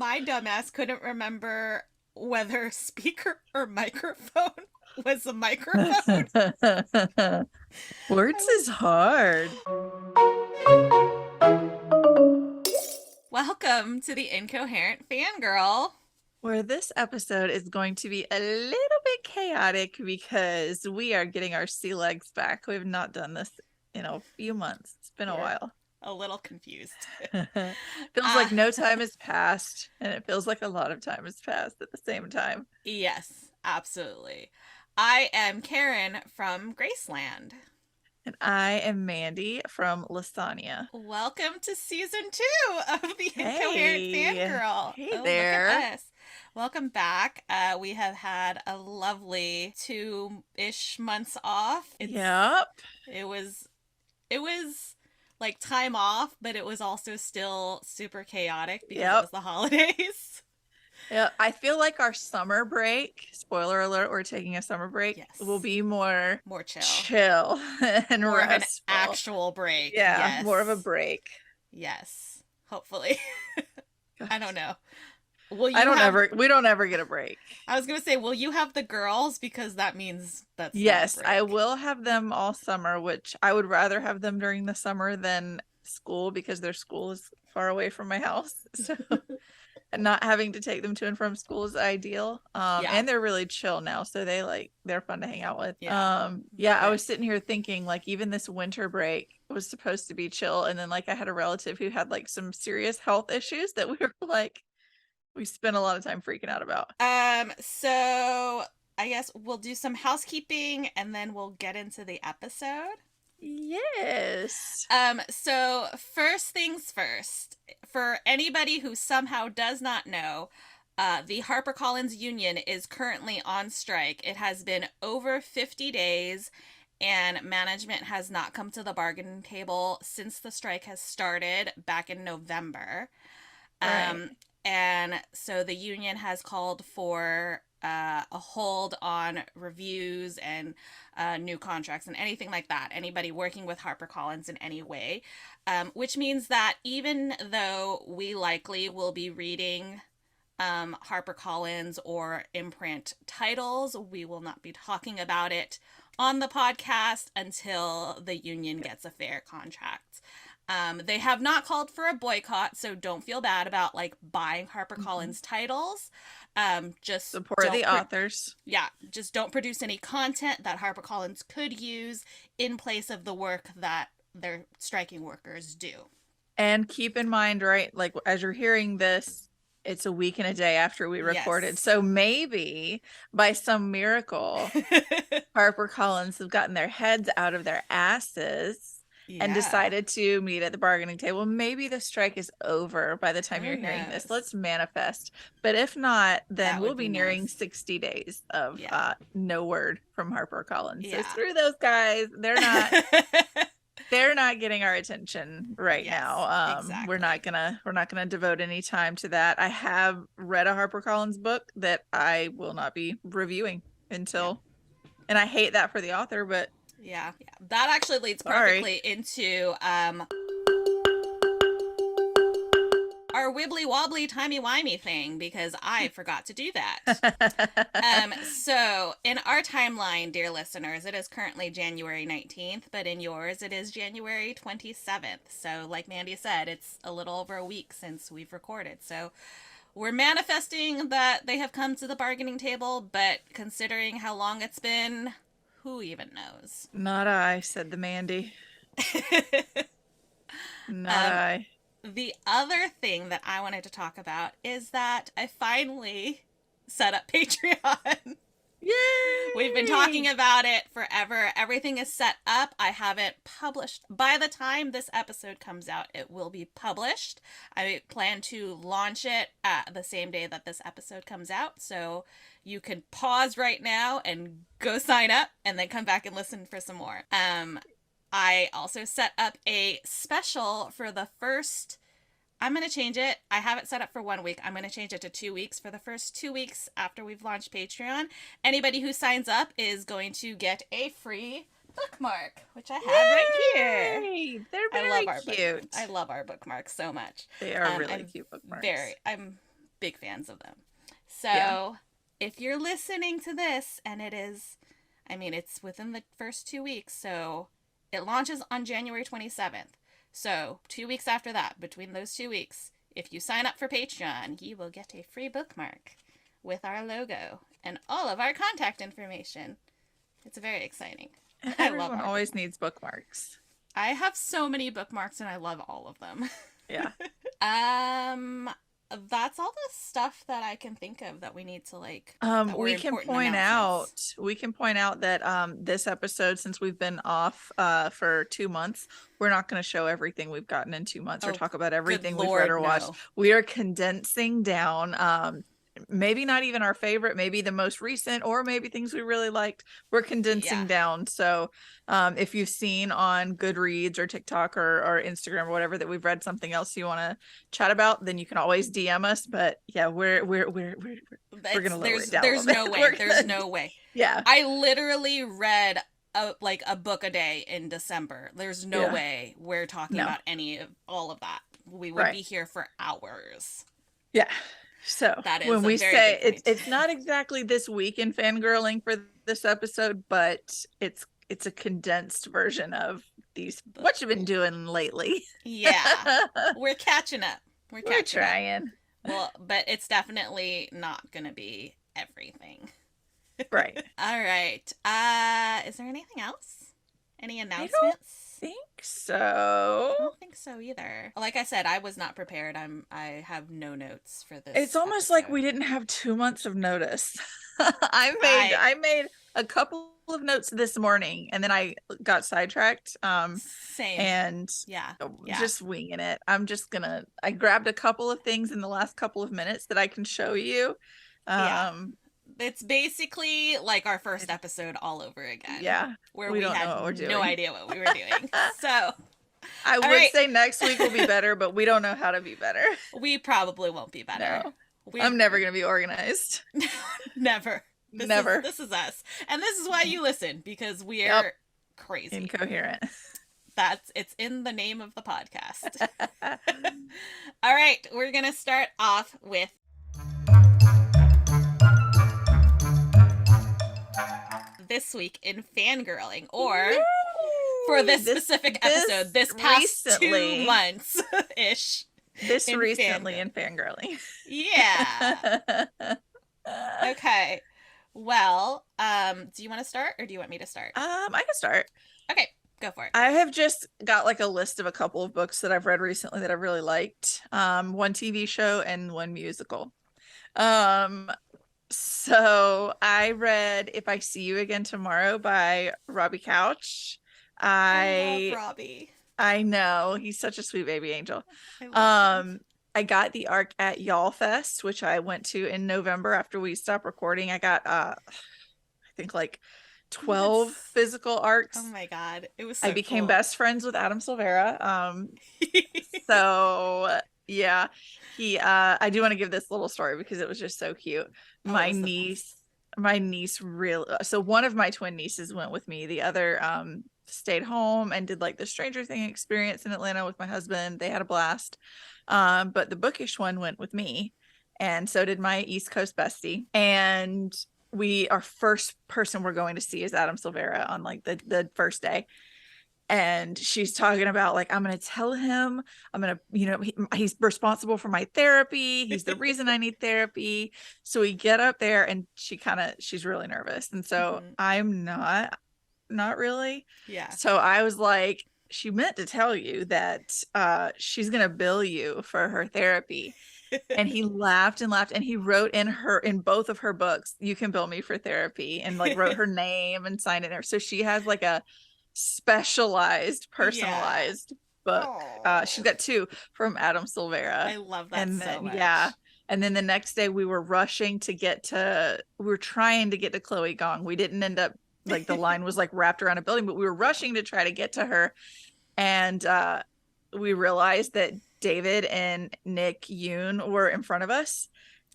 my dumbass couldn't remember whether speaker or microphone was a microphone. Words is hard. Welcome to the Incoherent Fangirl. Where this episode is going to be a little bit chaotic because we are getting our sea legs back. We've not done this in a few months. It's been a We're while. a little confused. Feels like no time has passed, and it feels like a lot of time has passed at the same time. Yes, absolutely. I am Karin from Graceland. And I am Mandy from Lasagna. Welcome to season 2 of the Incoherent Hey. Fangirl. Hey Look there. at us. Welcome back. We have had a lovely 2-ish months off. Yep. It was like time off, but it was also still super chaotic because it was the holidays. Yeah, I feel like our summer break, spoiler alert, we're taking a summer break, Yes. will be more chill and more restful. Of an actual break. Yeah, yes. More of a break. Yes, hopefully. I don't know. We don't ever get a break. I was gonna say, will you have the girls, because that means that's yes, I will have them all summer, which I would rather have them during the summer than school because their school is far away from my house. So and not having to take them to and from school is ideal. And they're really chill now, so they're fun to hang out with. I was sitting here thinking, like, even this winter break was supposed to be chill, and then like I had a relative who had like some serious health issues that we spent a lot of time freaking out about. So I guess we'll do some housekeeping and then we'll get into the episode. Yes. So first things first, for anybody who somehow does not know, the HarperCollins union is currently on strike. It has been over 50 days and management has not come to the bargaining table since the strike has started back in November. Right. And so the union has called for a hold on reviews and new contracts and anything like that. Anybody working with HarperCollins in any way, which means that even though we likely will be reading HarperCollins or imprint titles, we will not be talking about it on the podcast until the union gets a fair contract. They have not called for a boycott, so don't feel bad about like buying HarperCollins titles. Just support the authors. Yeah, just don't produce any content that HarperCollins could use in place of the work that their striking workers do. And keep in mind, right, like as you're hearing this, it's a week and a day after we recorded. Yes. So maybe by some miracle, HarperCollins have gotten their heads out of their asses and decided to meet at the bargaining table. Maybe the strike is over by the time you're hearing this. Let's manifest. But if not, then we'll be nearing 60 days of no word from HarperCollins. So screw those guys. They're not getting our attention right now. Exactly. We're not gonna devote any time to that. I have read a HarperCollins book that I will not be reviewing until, and I hate that for the author, but that actually leads perfectly into our wibbly wobbly timey wimey thing, because I forgot to do that. So in our timeline, dear listeners, it is currently January 19th, but in yours it is January 27th. So like Mandy said, it's a little over a week since we've recorded. So we're manifesting that they have come to the bargaining table, but considering how long it's been, who even knows? Not I, said the Mandy. Not I. The other thing that I wanted to talk about is that I finally set up Patreon. Yay! We've been talking about it forever. Everything is set up. I haven't published. By the time this episode comes out, it will be published. I plan to launch it the same day that this episode comes out. So you can pause right now and go sign up and then come back and listen for some more. I also set up a special for the first, I'm going to change it. I have it set up for 1 week. I'm going to change it to 2 weeks. For the first 2 weeks after we've launched Patreon, anybody who signs up is going to get a free bookmark, which I have right here. They're very cute. I love our bookmarks so much. They are really cute bookmarks. I'm big fans of them. Yeah. So if you're listening to this, and it is, I mean, it's within the first 2 weeks, so it launches on January 27th. So 2 weeks after that, between those 2 weeks, if you sign up for Patreon, you will get a free bookmark with our logo and all of our contact information. It's very exciting. I love Everyone our always bookmarks. needs bookmarks. I have so many bookmarks and I love all of them. Yeah. um that's all the stuff that I can think of that we need to like that were We can important point out announcements. that this episode, since we've been off for 2 months, we're not going to show everything we've gotten in 2 months or Oh, talk about good everything we've read lord, or watched. no. We are condensing down maybe not even our favorite, maybe the most recent, or maybe things we really liked. We're condensing Yeah. down. So if you've seen on Goodreads or TikTok or Instagram or whatever that we've read something else you want to chat about, then you can always DM us. But yeah, we're gonna lower it down a There's little no bit. way. There's no way. Yeah. I literally read a book a day in December. There's no Yeah. way we're talking No. about any of all of that. We would Right. be here for hours. Yeah. So That is when a we very say good point. it's not exactly this week in fangirling for this episode, but it's a condensed version of these what you've been doing lately. Yeah. We're catching up. We're We're catching up. trying. Well, but it's definitely not going to be everything. Right. All right. Is there anything else? Any I announcements? think so. I don't think so either. Like I said, I was not prepared. I have no notes for this. It's almost episode. like we didn't have 2 months of notice. I made a couple of notes this morning and then I got sidetracked. Same. And yeah. just winging it. I grabbed a couple of things in the last couple of minutes that I can show you. It's basically like our first episode all over again. Yeah. Where we had no idea what we were doing. So I would say next week will be better, but we don't know how to be better. We probably won't be better. No. I'm never going to be organized. Never. Never. This is us. And this is why you listen, because we are crazy. Incoherent. It's in the name of the podcast. All right, we're going to start off with this week in fangirling, or Yay! for this specific episode, this past recently, 2 months ish. This recently in fangirling. Yeah. Okay. Well, do you want to start or do you want me to start? I can start. Okay, go for it. I have just got like a list of a couple of books that I've read recently that I really liked. One TV show and one musical. So I read If I See You Again Tomorrow by Robbie Couch. I love Robbie. I know, he's such a sweet baby angel. I got the ARC at Y'all Fest, which I went to in November after we stopped recording. I got I think like 12 physical ARCs. Oh my god, it was so I became cool. best friends with Adam Silvera. So yeah, I do want to give this little story because it was just so cute. My niece really, so one of my twin nieces went with me. The other stayed home and did like the Stranger Thing experience in Atlanta with my husband. They had a blast. But the bookish one went with me, and so did my East Coast bestie. And our first person we're going to see is Adam Silvera on like the first day. And she's talking about like, I'm going to tell him, I'm going to, he's responsible for my therapy. He's the reason I need therapy. So we get up there and she's really nervous. And so I'm not really. Yeah. So I was like, she meant to tell you that she's going to bill you for her therapy. And he laughed and laughed, and he wrote in both of her books, you can bill me for therapy, and like wrote her name and signed it there. So she has like a specialized, personalized book. She's got 2 from Adam Silvera. I love that so much. Yeah. And then the next day we were trying to get to Chloe Gong. We didn't end up, like the line was like wrapped around a building, but we were rushing to try to get to her. And we realized that David and Nick Yoon were in front of us.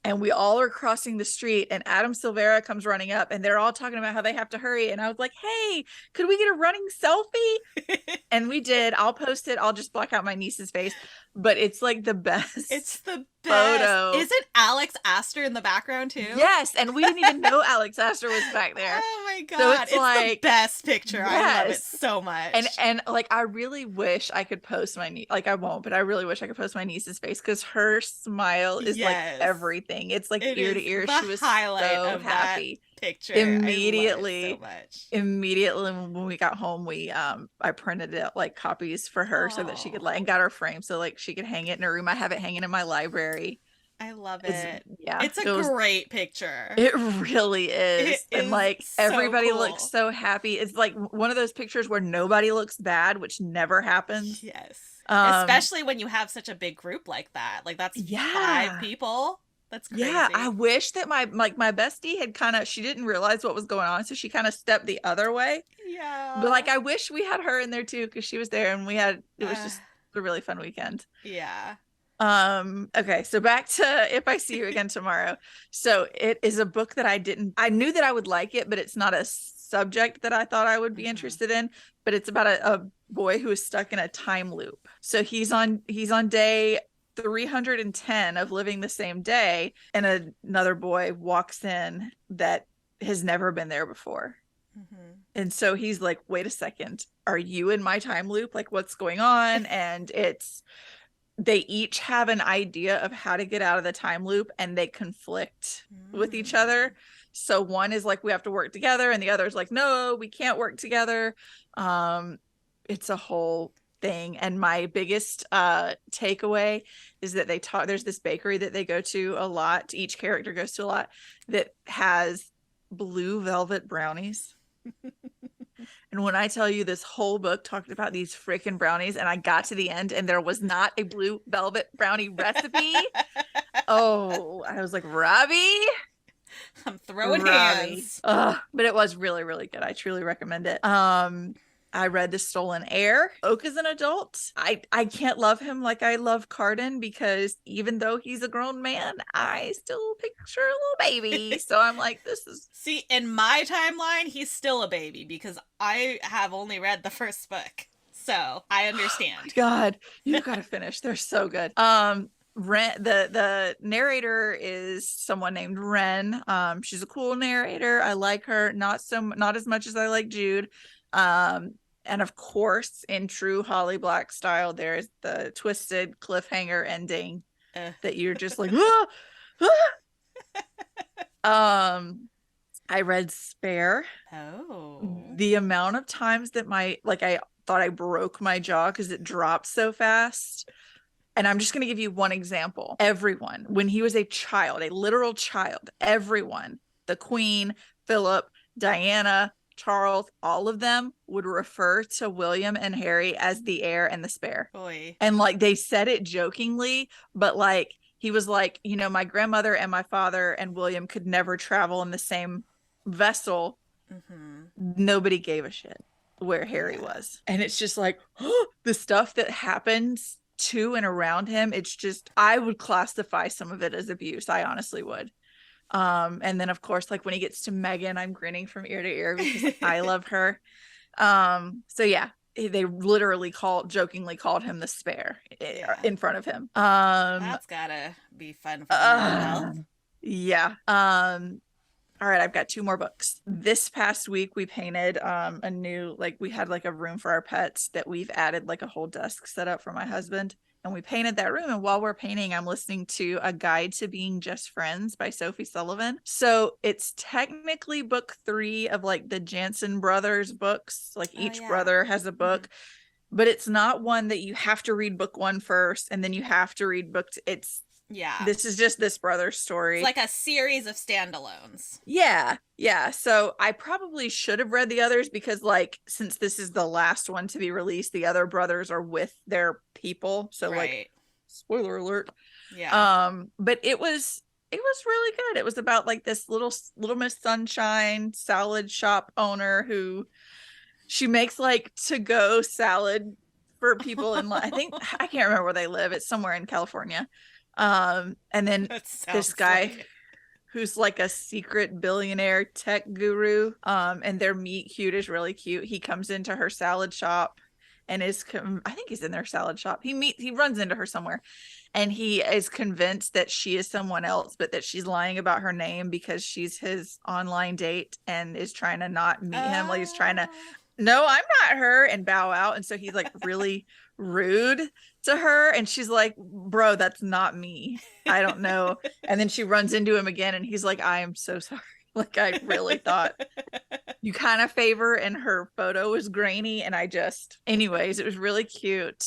And we all are crossing the street, and Adam Silvera comes running up, and they're all talking about how they have to hurry. And I was like, hey, could we get a running selfie? And we did. I'll post it. I'll just block out my niece's face. but it's like the best It's the best. photo. Isn't Alex Astor in the background too? Yes, and we didn't even know Alex Astor was back there. Oh my So god. it's It's the like, best picture. I love it yes. so much. And like I really wish I could post my niece, like I won't, but I really wish I could post my niece's face because her smile is like Yes. everything. It's like It ear is to ear. the She was highlight so of that happy. picture. I love it so Immediately, much. immediately when we got home, we I printed it like copies for her so that she could like, and Oh, got her frame so like she could hang it in her room. I have it hanging in my library. I love Is it. yeah, It's a it was, great picture. it really It is. And is like so everybody looks cool. so happy. It's like one of those pictures where nobody looks bad, which never happens. Yes. Um, Especially when you have such a big group like that. Like that's 5 yeah. people. That's Yeah, I crazy. wish that my bestie had kind of, she didn't realize what was going on, so she kind of stepped the other way. But like Yeah. I wish we had her in there too because she was there and we had, it was Uh, just a really fun weekend. yeah. Okay, so back to If I See You Again Tomorrow. So it is a book that I knew that I would like it, but it's not a subject that I thought I would be Hmm. interested in. But it's about a boy who is stuck in a time loop. So he's on day 310 of living the same day, and another boy walks in that has never been there before. Hmm. And so he's like, wait a second, are you in my time loop? Like, what's going on? And they each have an idea of how to get out of the time loop and they conflict with each other. So one is like, we have to work together, and the other is like, no, we can't work together. Um, it's a whole thing. And my biggest takeaway is that there's this bakery that they go to a lot, each character goes to a lot, that has blue velvet brownies. And when I tell you, this whole book talked about these freaking brownies, and I got to the end and there was not a blue velvet brownie recipe. Oh, I was like, Robbie, I'm throwing Robbie. hands. But it was really, really good. I truly recommend it. I read The Stolen Heir. Oak is an adult. I can't love him like I love Carden because even though he's a grown man, I still picture a little baby. So I'm like, this is, See, in my timeline, he's still a baby because I have only read the first book. So I oh my understand. God, you've got to finish. They're so good. Ren, the narrator is someone named Ren. She's a cool narrator. I like her, not as much as I like Jude. And of course, in true Holly Black style, there's the twisted cliffhanger ending Uh, that you're just like, ah, ah. I read Spare. oh. The amount of times that I thought I broke my jaw because it dropped so fast. And I'm just going to give you one example. Everyone, when he was a child, a literal child, everyone, the Queen, Philip, Diana, Charles, all of them would refer to William and Harry as the heir and the spare. Boy. And like they said it jokingly, but like he was like, my grandmother and my father and William could never travel in the same vessel. Mm-hmm. Nobody gave a shit where Harry Yeah. was. And it's just like the stuff that happens to and around him. It's just, I would classify some of it as abuse. I honestly would. And then of course, like when he gets to Megan, I'm grinning from ear to ear because I love her. So yeah, they literally jokingly called him the spare Yeah. in front of him. That's gotta be fun for the mental health. Yeah. All right, I've got 2 more books. This past week we painted a new, like we had like a room for our pets that we've added like a whole desk set up for my husband, and we painted that room. And while we're painting, I'm listening to A Guide to Being Just Friends by Sophie Sullivan. So it's technically book 3 of like the Jansen brothers books. Like Oh each yeah. brother has a book, but it's not one that you have to read book 1 first and then you have to read Yeah. this is just this brother's It's story. like a series of standalones. Yeah. So I probably should have read the others because, like, since this is the last one to be released, the other brothers are with their people. So, like, Right. spoiler alert. Yeah. But it was really good. It was about like this little Miss Sunshine salad shop owner who she makes like to go salad for people in, I think, I can't remember where they live. It's somewhere in California. And then That this sounds guy like it. who's like a secret billionaire tech guru, and their meet cute is really cute. He comes into her salad shop and I think he's in their salad shop. He runs into her somewhere, and he is convinced that she is someone else, but that she's lying about her name because she's his online date, and is trying to not meet him. Like, he's trying to, Oh. no, I'm not her, and bow out. And so he's like really rude to her, and she's like, bro, that's not me. I don't know. And then she runs into him again, and he's like, I am so sorry. Like, I really thought you kind of favor, and her photo was grainy, and anyways, it was really cute.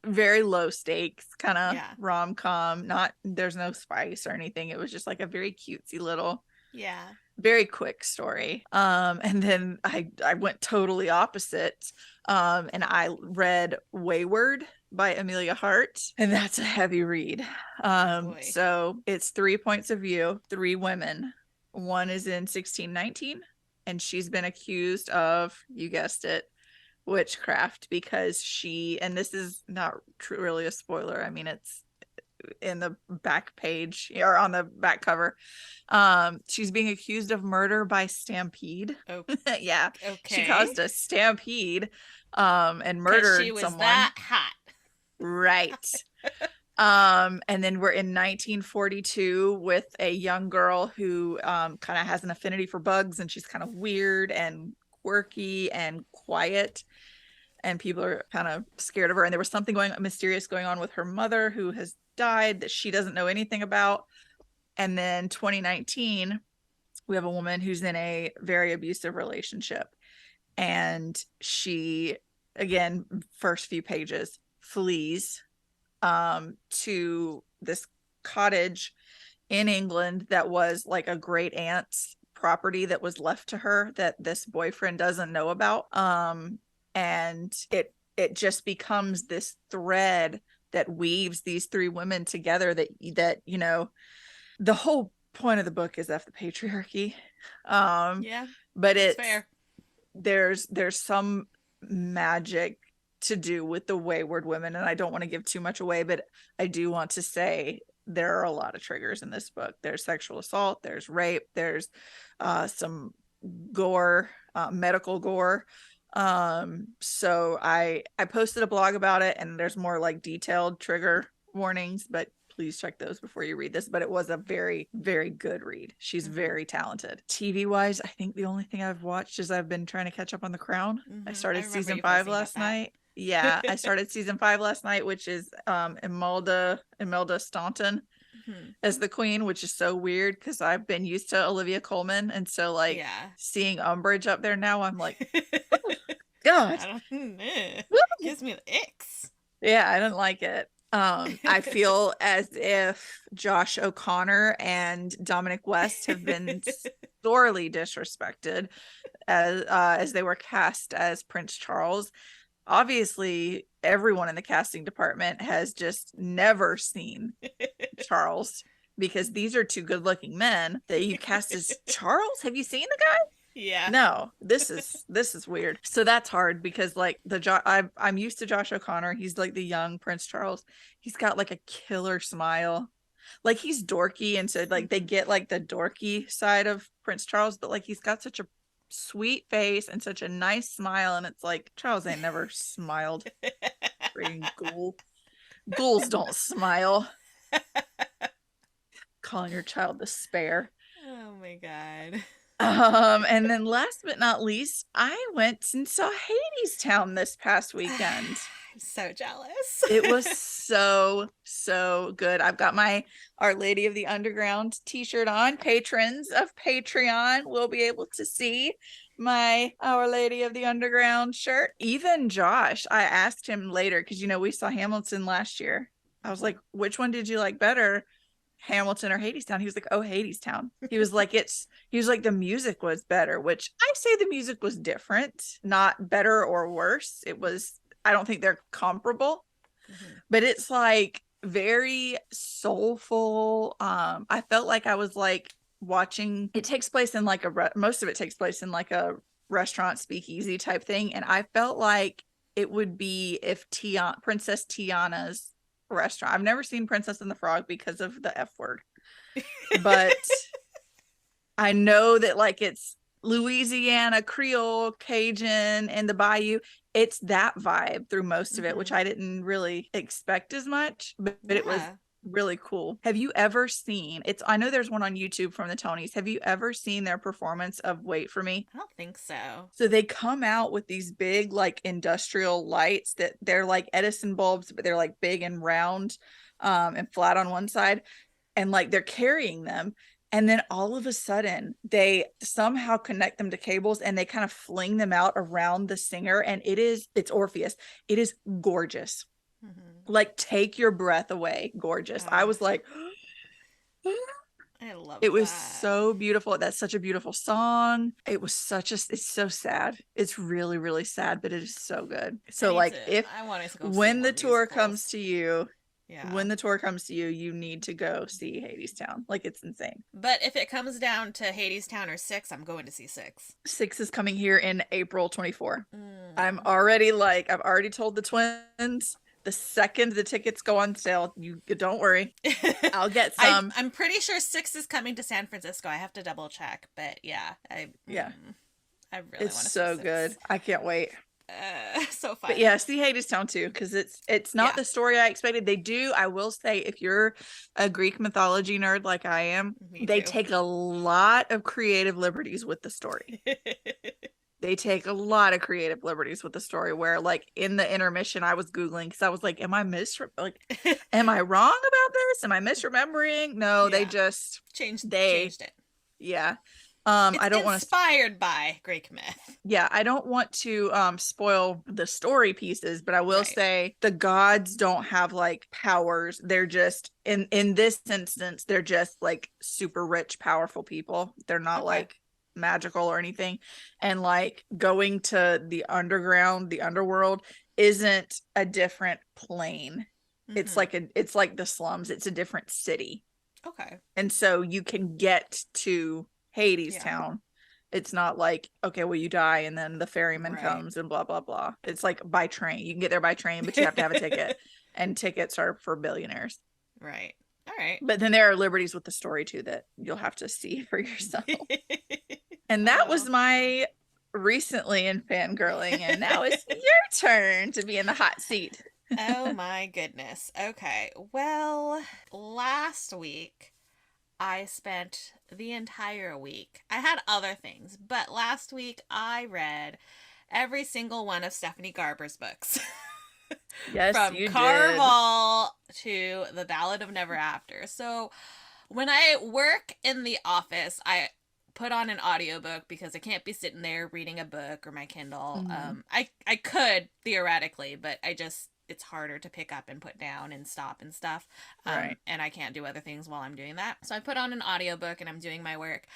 Very low stakes, kind of Yeah. rom-com. Not, there's no spice or anything. It was just like a very cutesy little, Yeah. very quick story. And then I went totally opposite, and I read Wayward by Amelia Hart, and that's a heavy read. Boy. So it's 3 points of view, 3 women. One is in 1619, and she's been accused of, you guessed it, witchcraft, because and this is not really a spoiler, I mean, it's in the back page or on the back cover. She's being accused of murder by stampede. Oh, Yeah, okay. she caused a stampede, and 'Cause murdered she was someone. that hot. Right. And then we're in 1942 with a young girl who kind of has an affinity for bugs, and she's kind of weird and quirky and quiet, and people are kind of scared of her. And there was something mysterious going on with her mother, who has died, that she doesn't know anything about. And then 2019, we have a woman who's in a very abusive relationship, and she, again, first few pages, flees to this cottage in England that was like a great aunt's property that was left to her that this boyfriend doesn't know about. And it just becomes this thread that weaves these 3 women together, that you know, the whole point of the book is F the patriarchy. Yeah. But That's it's fair. there's some magic to do with the wayward women, and I don't want to give too much away, but I do want to say there are a lot of triggers in this book. There's sexual assault, there's rape, there's some gore, medical gore. So I posted a blog about it, and there's more like detailed trigger warnings, but please check those before you read this. But it was a very, very good read. She's very talented. TV wise, I think the only thing I've watched is I've been trying to catch up on The Crown. I started season 5 last night. Yeah, I started season 5 last night, which is Imelda Staunton as the queen, which is so weird because I've been used to Olivia Colman, and so like seeing Umbridge up there now, I'm like, oh, God, gives me the icks. Yeah, I don't like it. I feel as if Josh O'Connor and Dominic West have been sorely disrespected as they were cast as Prince Charles. Obviously, everyone in the casting department has just never seen Charles, because these are 2 good-looking men that you cast as Charles. Have you seen the guy? Yeah. No, this is weird. So that's hard, because like I'm used to Josh O'Connor. He's like the young Prince Charles. He's got like a killer smile. Like, he's dorky, and so like they get like the dorky side of Prince Charles, but like he's got such a sweet face and such a nice smile, and it's like, Charles ain't never smiled. Freaking ghoul. Ghouls don't smile. Calling your child despair. Oh my God. And then last but not least, I went and saw Hadestown this past weekend. I'm so jealous. It was so good. I've got my Our Lady of the Underground t-shirt on. Patrons of Patreon will be able to see my Our Lady of the Underground shirt. Even Josh, I asked him later, because we saw Hamilton last year. I was like, which one did you like better, Hamilton or Hadestown? He was like, oh, Hadestown. He was like, the music was better, which I say the music was different, not better or worse. I don't think they're comparable, but it's like very soulful. I felt like I was like watching, it takes place in like most of it takes place in like a restaurant speakeasy type thing. And I felt like it would be if Princess Tiana's restaurant. I've never seen Princess and the Frog because of the F word, but I know that like it's Louisiana Creole, Cajun, and the Bayou. It's that vibe through most of it, which Mm-hmm. I didn't really expect as much, but it was Yeah. really cool. Have you ever seen it's I know there's one on YouTube from the Tonys. Have you ever seen their performance of Wait for Me? I don't think so. So they come out with these big like industrial lights that they're like Edison bulbs, but they're like big and round and flat on one side, and like they're carrying them, and then all of a sudden they somehow connect them to cables and they kind of fling them out around the singer, and it's Orpheus. It is gorgeous. Mm-hmm. Like take your breath away, gorgeous. I was like I love it was that. so beautiful. That's such a beautiful song. It's so sad. It's really, really sad, but it is so good. I So need to. like if I want to go see when more the tour comes musicals. to you, Yeah. you need to go see Hadestown. Like it's insane. But if it comes down to Hadestown or Six, I'm going to see Six. Six is coming here in April 24. Mm. I've already told the twins the second the tickets go on sale, you don't worry. I'll get some. I'm pretty sure Six is coming to San Francisco. I have to double check, but yeah, Yeah. I really It's want to see so Six. good. I can't wait. So fun. But yeah, see Hadestown too, because it's not Yeah, the story I expected. They do, I will say, if you're a Greek mythology nerd like I am, me they too. take a lot of creative liberties with the story. They take a lot of creative liberties with the story where like in the intermission I was Googling because I was like, am I wrong about this? Am I misremembering? No, Yeah, they changed it. yeah. It's I don't want to inspired by Greek myth. yeah, I don't want to spoil the story pieces, but I will Right. say the gods don't have like powers. They're just in this instance, they're just like super rich, powerful people. They're not Okay. like magical or anything. And like going to the underworld isn't a different plane. Mm-hmm. It's like the slums. It's a different city. Okay. And so you can get to Hades Yeah. town. It's not like, okay, well, you die and then the ferryman Right. comes and blah, blah, blah. It's like by train. You can get there by train, but you have to have a ticket. And tickets are for billionaires. Right. All right. But then there are liberties with the story too that you'll have to see for yourself. And that was Oh. my recently in fangirling. And now it's your turn to be in the hot seat. Oh my goodness. Okay. Well, last week I spent the entire week. I had other things, but last week I read every single one of Stephanie Garber's books. Yes, From you did. Carval to The Ballad of Never After. So when I work in the office, I put on an audiobook because I can't be sitting there reading a book or my Kindle. Mhm. I could theoretically, but it's harder to pick up and put down and stop and stuff. Right. And I can't do other things while I'm doing that. So I put on an audiobook and I'm doing my work.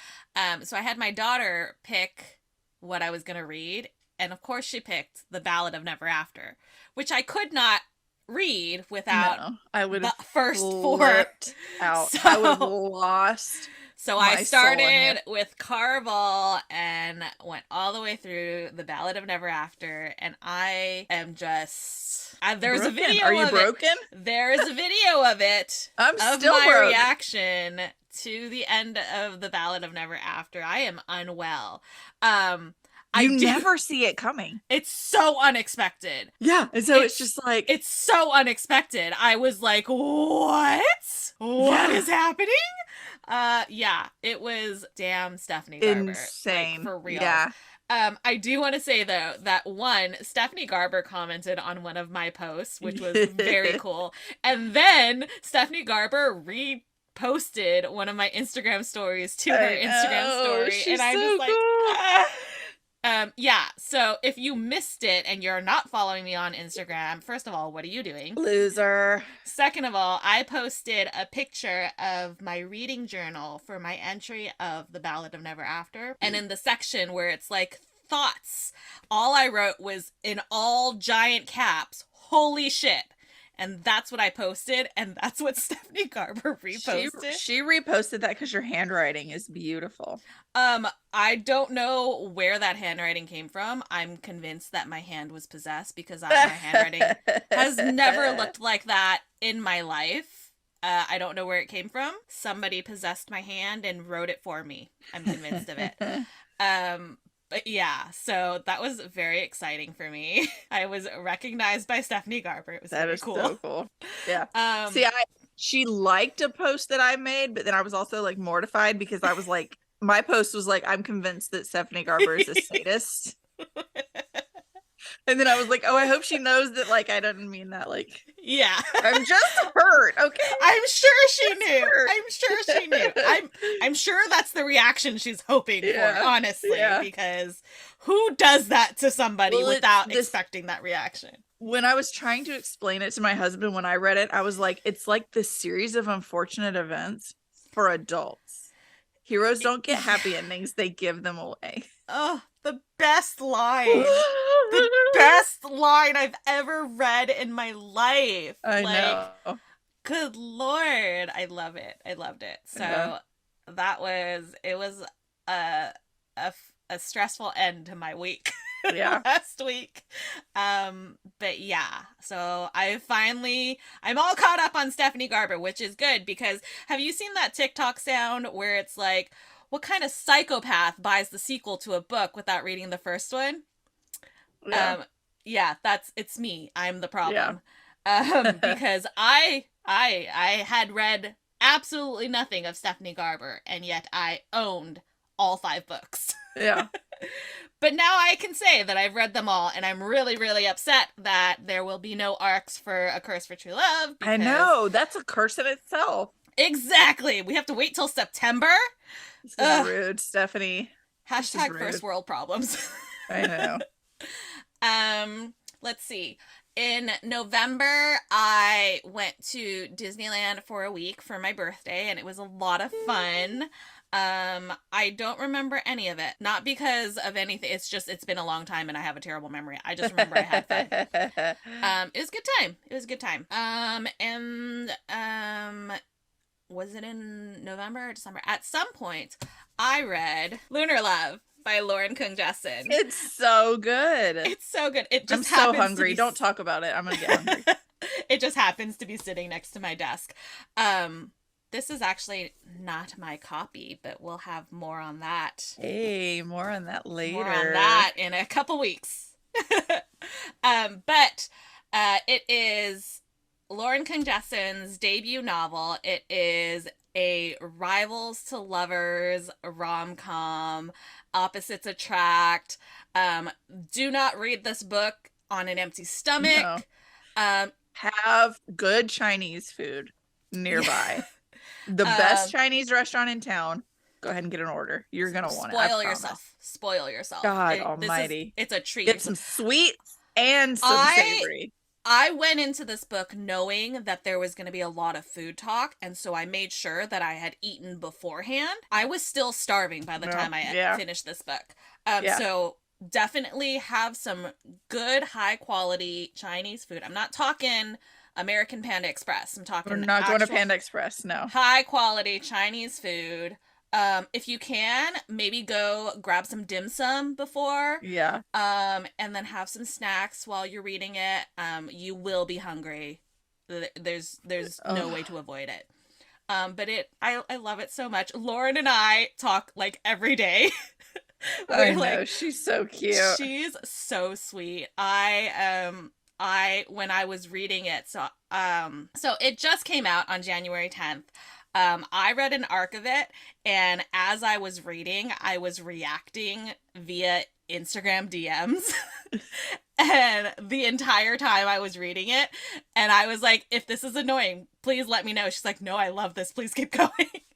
So I had my daughter pick what I was going to read. And of course, she picked The Ballad of Never After, which I could not read without No, I would the have first four. flipped out. I would have So lost so I my soul in you. started with Carval and went all the way through The Ballad of Never After, and I am just there's a Broken. video Are you of it. broken? There is a video of it I'm of still my broke. reaction to the end of The Ballad of Never After. I am unwell. I You do. never see it coming. It's so unexpected. Yeah, and so it's just like It's so unexpected. I was like, "What? What yeah, is happening?" Yeah, it was damn Stephanie Garber, like insane. for real. Yeah. I do want to say though that one Stephanie Garber commented on one of my posts, which was very cool, and then Stephanie Garber reposted one of my Instagram stories to her Instagram story, She's and I'm so just like, cool. ah. Yeah, so if you missed it and you're not following me on Instagram, first of all, what are you doing? Loser. Second of all, I posted a picture of my reading journal for my entry of The Ballad of Never After. And in the section where it's like thoughts, all I wrote was in all giant caps, holy shit. And that's what I posted, and that's what Stephanie Garber reposted. She reposted that because your handwriting is beautiful. I don't know where that handwriting came from. I'm convinced that my hand was possessed because my handwriting has never looked like that in my life. I don't know where it came from. Somebody possessed my hand and wrote it for me. I'm convinced of it. But yeah, so that was very exciting for me. I was recognized by Stephanie Garber. It was That very is cool. so cool. Yeah. Um, She liked a post that I made, but then I was also like mortified because I was like, my post was like, I'm convinced that Stephanie Garber is a sadist. And then I was like, oh, I hope she knows that, like, I didn't mean that. Like, yeah. I'm just hurt, okay? I'm sure she knew. Hurt. I'm sure she knew. I'm sure that's the reaction she's hoping for, honestly, because who does that to somebody without expecting that reaction? When I was trying to explain it to my husband when I read it, I was like, it's like this series of unfortunate events for adults. Heroes don't get happy endings, they give them away. Oh, the best line. The best line I've ever read in my life. I know. Good Lord. I love it. I loved it. So it was a stressful end to my week. Yeah. Last week. But yeah, so I'm all caught up on Stephanie Garber, which is good because have you seen that TikTok sound where it's like, what kind of psychopath buys the sequel to a book without reading the first one? Yeah, it's me. I'm the problem. Yeah. Because I had read absolutely nothing of Stephanie Garber, and yet I owned all 5 books. Yeah. But now I can say that I've read them all, and I'm really, really upset that there will be no arcs for A Curse for True Love. I know. That's a curse in itself. Exactly. We have to wait till September. This is rude, Stephanie. Hashtag first world problems. I know. Let's see. In November, I went to Disneyland for a week for my birthday, and it was a lot of fun. I don't remember any of it. Not because of anything. It's been a long time and I have a terrible memory. I just remember I had fun. It was a good time. It was a good time. Was it in November or December? At some point, I read Lunar Love by Lauren Kung Jessen. It's so good. It's so good. I'm so hungry. Don't talk about it. I'm gonna get hungry. It just happens to be sitting next to my desk. This is actually not my copy, but we'll have more on that. Hey, more on that later. More on that in a couple weeks. But it is Lauren Kung Jessen's debut novel. It is a rivals to lovers rom-com. Opposites attract. Do not read this book on an empty stomach. No. Have good Chinese food nearby. The best Chinese restaurant in town. Go ahead and get an order. You're going to want it. Spoil yourself. Spoil yourself. God almighty. It's a treat. Get some sweet and some savory. I went into this book knowing that there was going to be a lot of food talk, and so I made sure that I had eaten beforehand. I was still starving by the time I finished this book. So definitely have some good, high-quality Chinese food. I'm not talking American Panda Express. I'm talking We're not going to Panda Express, no. High-quality Chinese food. If you can, maybe go grab some dim sum before. Yeah. And then have some snacks while you're reading it. You will be hungry. There's no way to avoid it. But I love it so much. Lauren and I talk like every day. I know, she's so cute. She's so sweet. When I was reading it, so it just came out on January 10th. I read an arc of it, and as I was reading, I was reacting via Instagram DMs. And the entire time I was reading it, and I was like, if this is annoying, please let me know. She's like, no, I love this. Please keep going.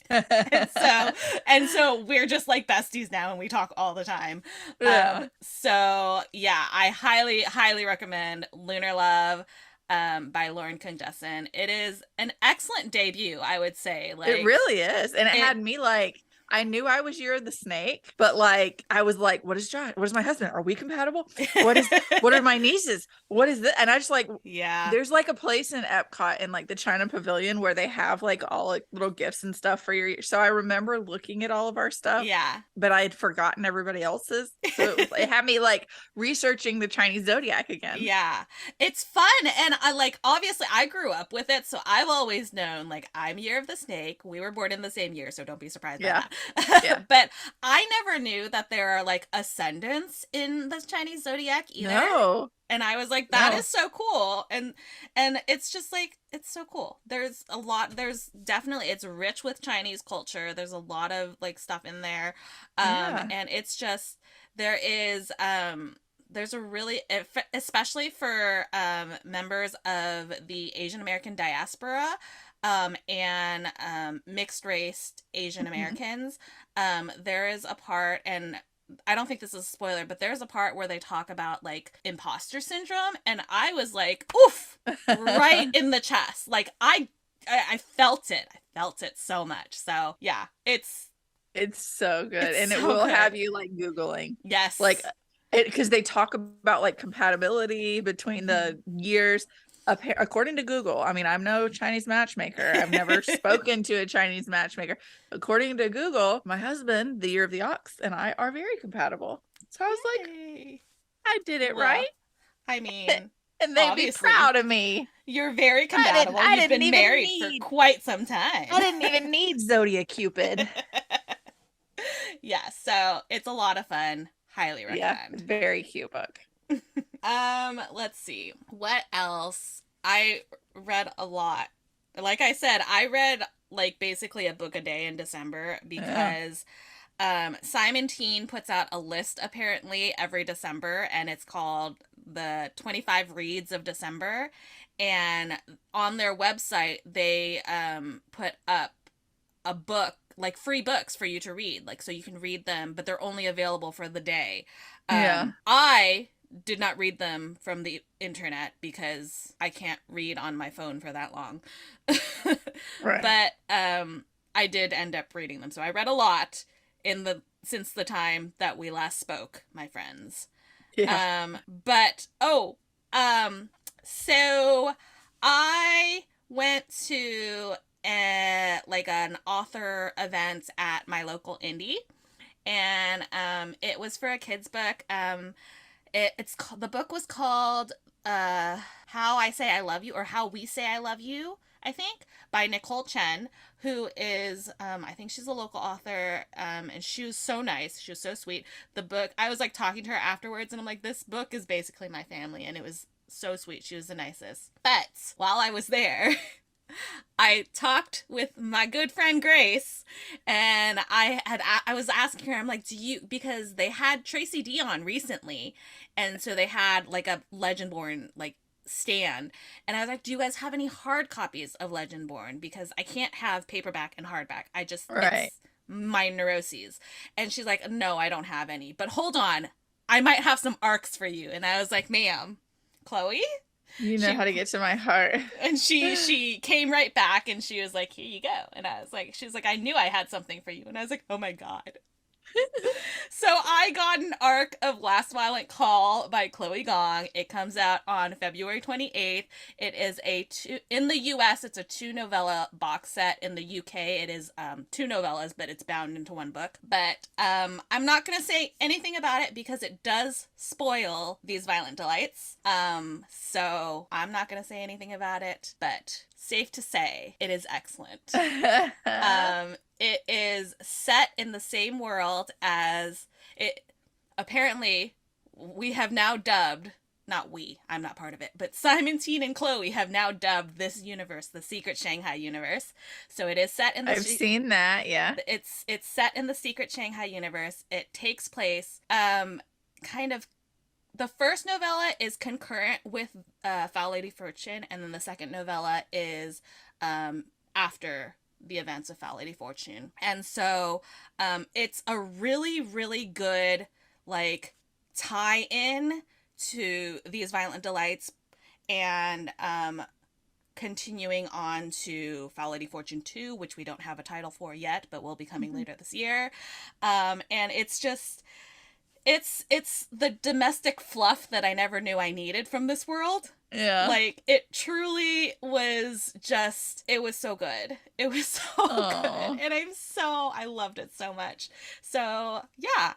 and so we're just like besties now, and we talk all the time. So yeah, I highly, highly recommend Lunar Love by Lauren Kung Jessen. It is an excellent debut, I would say. Like, it really is. And it had me like, I knew I was Year of the Snake, but like I was like, what is John? What is my husband? Are we compatible? What are my nieces? What is this? And I just like, Yeah. there's like a place in Epcot in like the China Pavilion where they have like all like little gifts and stuff for your. So I remember looking at all of our stuff, Yeah. but I had forgotten everybody else's. So it had me like researching the Chinese zodiac again. Yeah. It's fun. And I like, obviously, I grew up with it. So I've always known, like, I'm Year of the Snake. We were born in the same year. So don't be surprised by Yeah. Yeah. that. But I never knew that there are like ascendants in the Chinese zodiac either. No. And I was like, that No. is so cool. And it's just like, it's so cool. There's definitely, it's rich with Chinese culture. There's a lot of like stuff in there. Yeah. And it's just, there is there's a really, especially for members of the Asian American diaspora, and mixed race Asian Mhm. Americans, there is a part, and I don't think this is a spoiler, but there's a part where they talk about like imposter syndrome, and I was like, oof, right in the chest. Like I felt it. I felt it so much. So yeah, It's so good. it's And it so will good. have you like Googling. Like Yes. it because they talk about like compatibility between Mhm. the years. According to Google, I mean, I'm no Chinese matchmaker. I've never spoken to a Chinese matchmaker. According to Google, my husband, the year of the ox, and I are very compatible. So I was like, Yay. I did it Well, right. I mean, And they'd be obviously, proud of me. you're very compatible. I You've didn't been even married for need quite some time. I didn't even need Zodiac Cupid. Yeah, so it's a lot of fun. Highly Yeah, recommend. very cute book. Let's see. What else? I read a lot. Like I said, I read like basically a book a day in December Yeah. because Simon Teen puts out a list apparently every December, and it's called the 25 Reads of December. And on their website, they put up a book, like free books for you to read, like so you can read them, but they're only available for the day. Yeah. I did not read them from the internet because I can't read on my phone for that long. Right. But I did end up reading them. So I read a lot in the since the time that we last spoke, my friends. Yeah. But um so I went to like an author event at my local indie, and it was for a kids book. It's called, the book was called How I Say I Love You, or How We Say I Love You, I think, by Nicole Chen, who is I think she's a local author, and she was so nice. She was so sweet. The book, I was like talking to her afterwards, and I'm like, this book is basically my family, and it was so sweet. She was the nicest. But while I was there, I talked with my good friend Grace, and I was asking her, I'm like, do you, because they had Tracy D on recently, and so they had like a Legendborn like stand, and I was like, do you guys have any hard copies of Legendborn, because I can't have paperback and hardback. I just, Right. it's my neuroses. And she's like, no, I don't have any, but hold on, I might have some arcs for you. And I was like, ma'am, Chloe, You know she how to get to my heart. and she came right back, and she was like, here you go. And I was like, she was like, I knew I had something for you. And I was like, oh my god. So I got an arc of Last Violent Call by Chloe Gong. It comes out on February 28th. It is in the US, it's a two novella box set. In the UK, it is two novellas, but it's bound into one book. But I'm not going to say anything about it because it does spoil These Violent Delights. So I'm not going to say anything about it, but safe to say it is excellent. It is set in the same world as it. Apparently, we have now dubbed, not we, I'm not part of it, but Simon, Teen, and Chloe have now dubbed this universe the Secret Shanghai universe. So it is set in the. I've seen that, yeah. It's set in the Secret Shanghai universe. It takes place kind of. The first novella is concurrent with Foul Lady Fortune, and then the second novella is after the events of Foul Lady Fortune. And so it's a really, really good like tie in to These Violent Delights, and continuing on to Foul Lady Fortune 2, which we don't have a title for yet, but will be coming later this year. And it's just it's the domestic fluff that I never knew I needed from this world. Yeah. Like, it truly was just, it was so good. It was so Oh, good. And I loved it so much. So, yeah,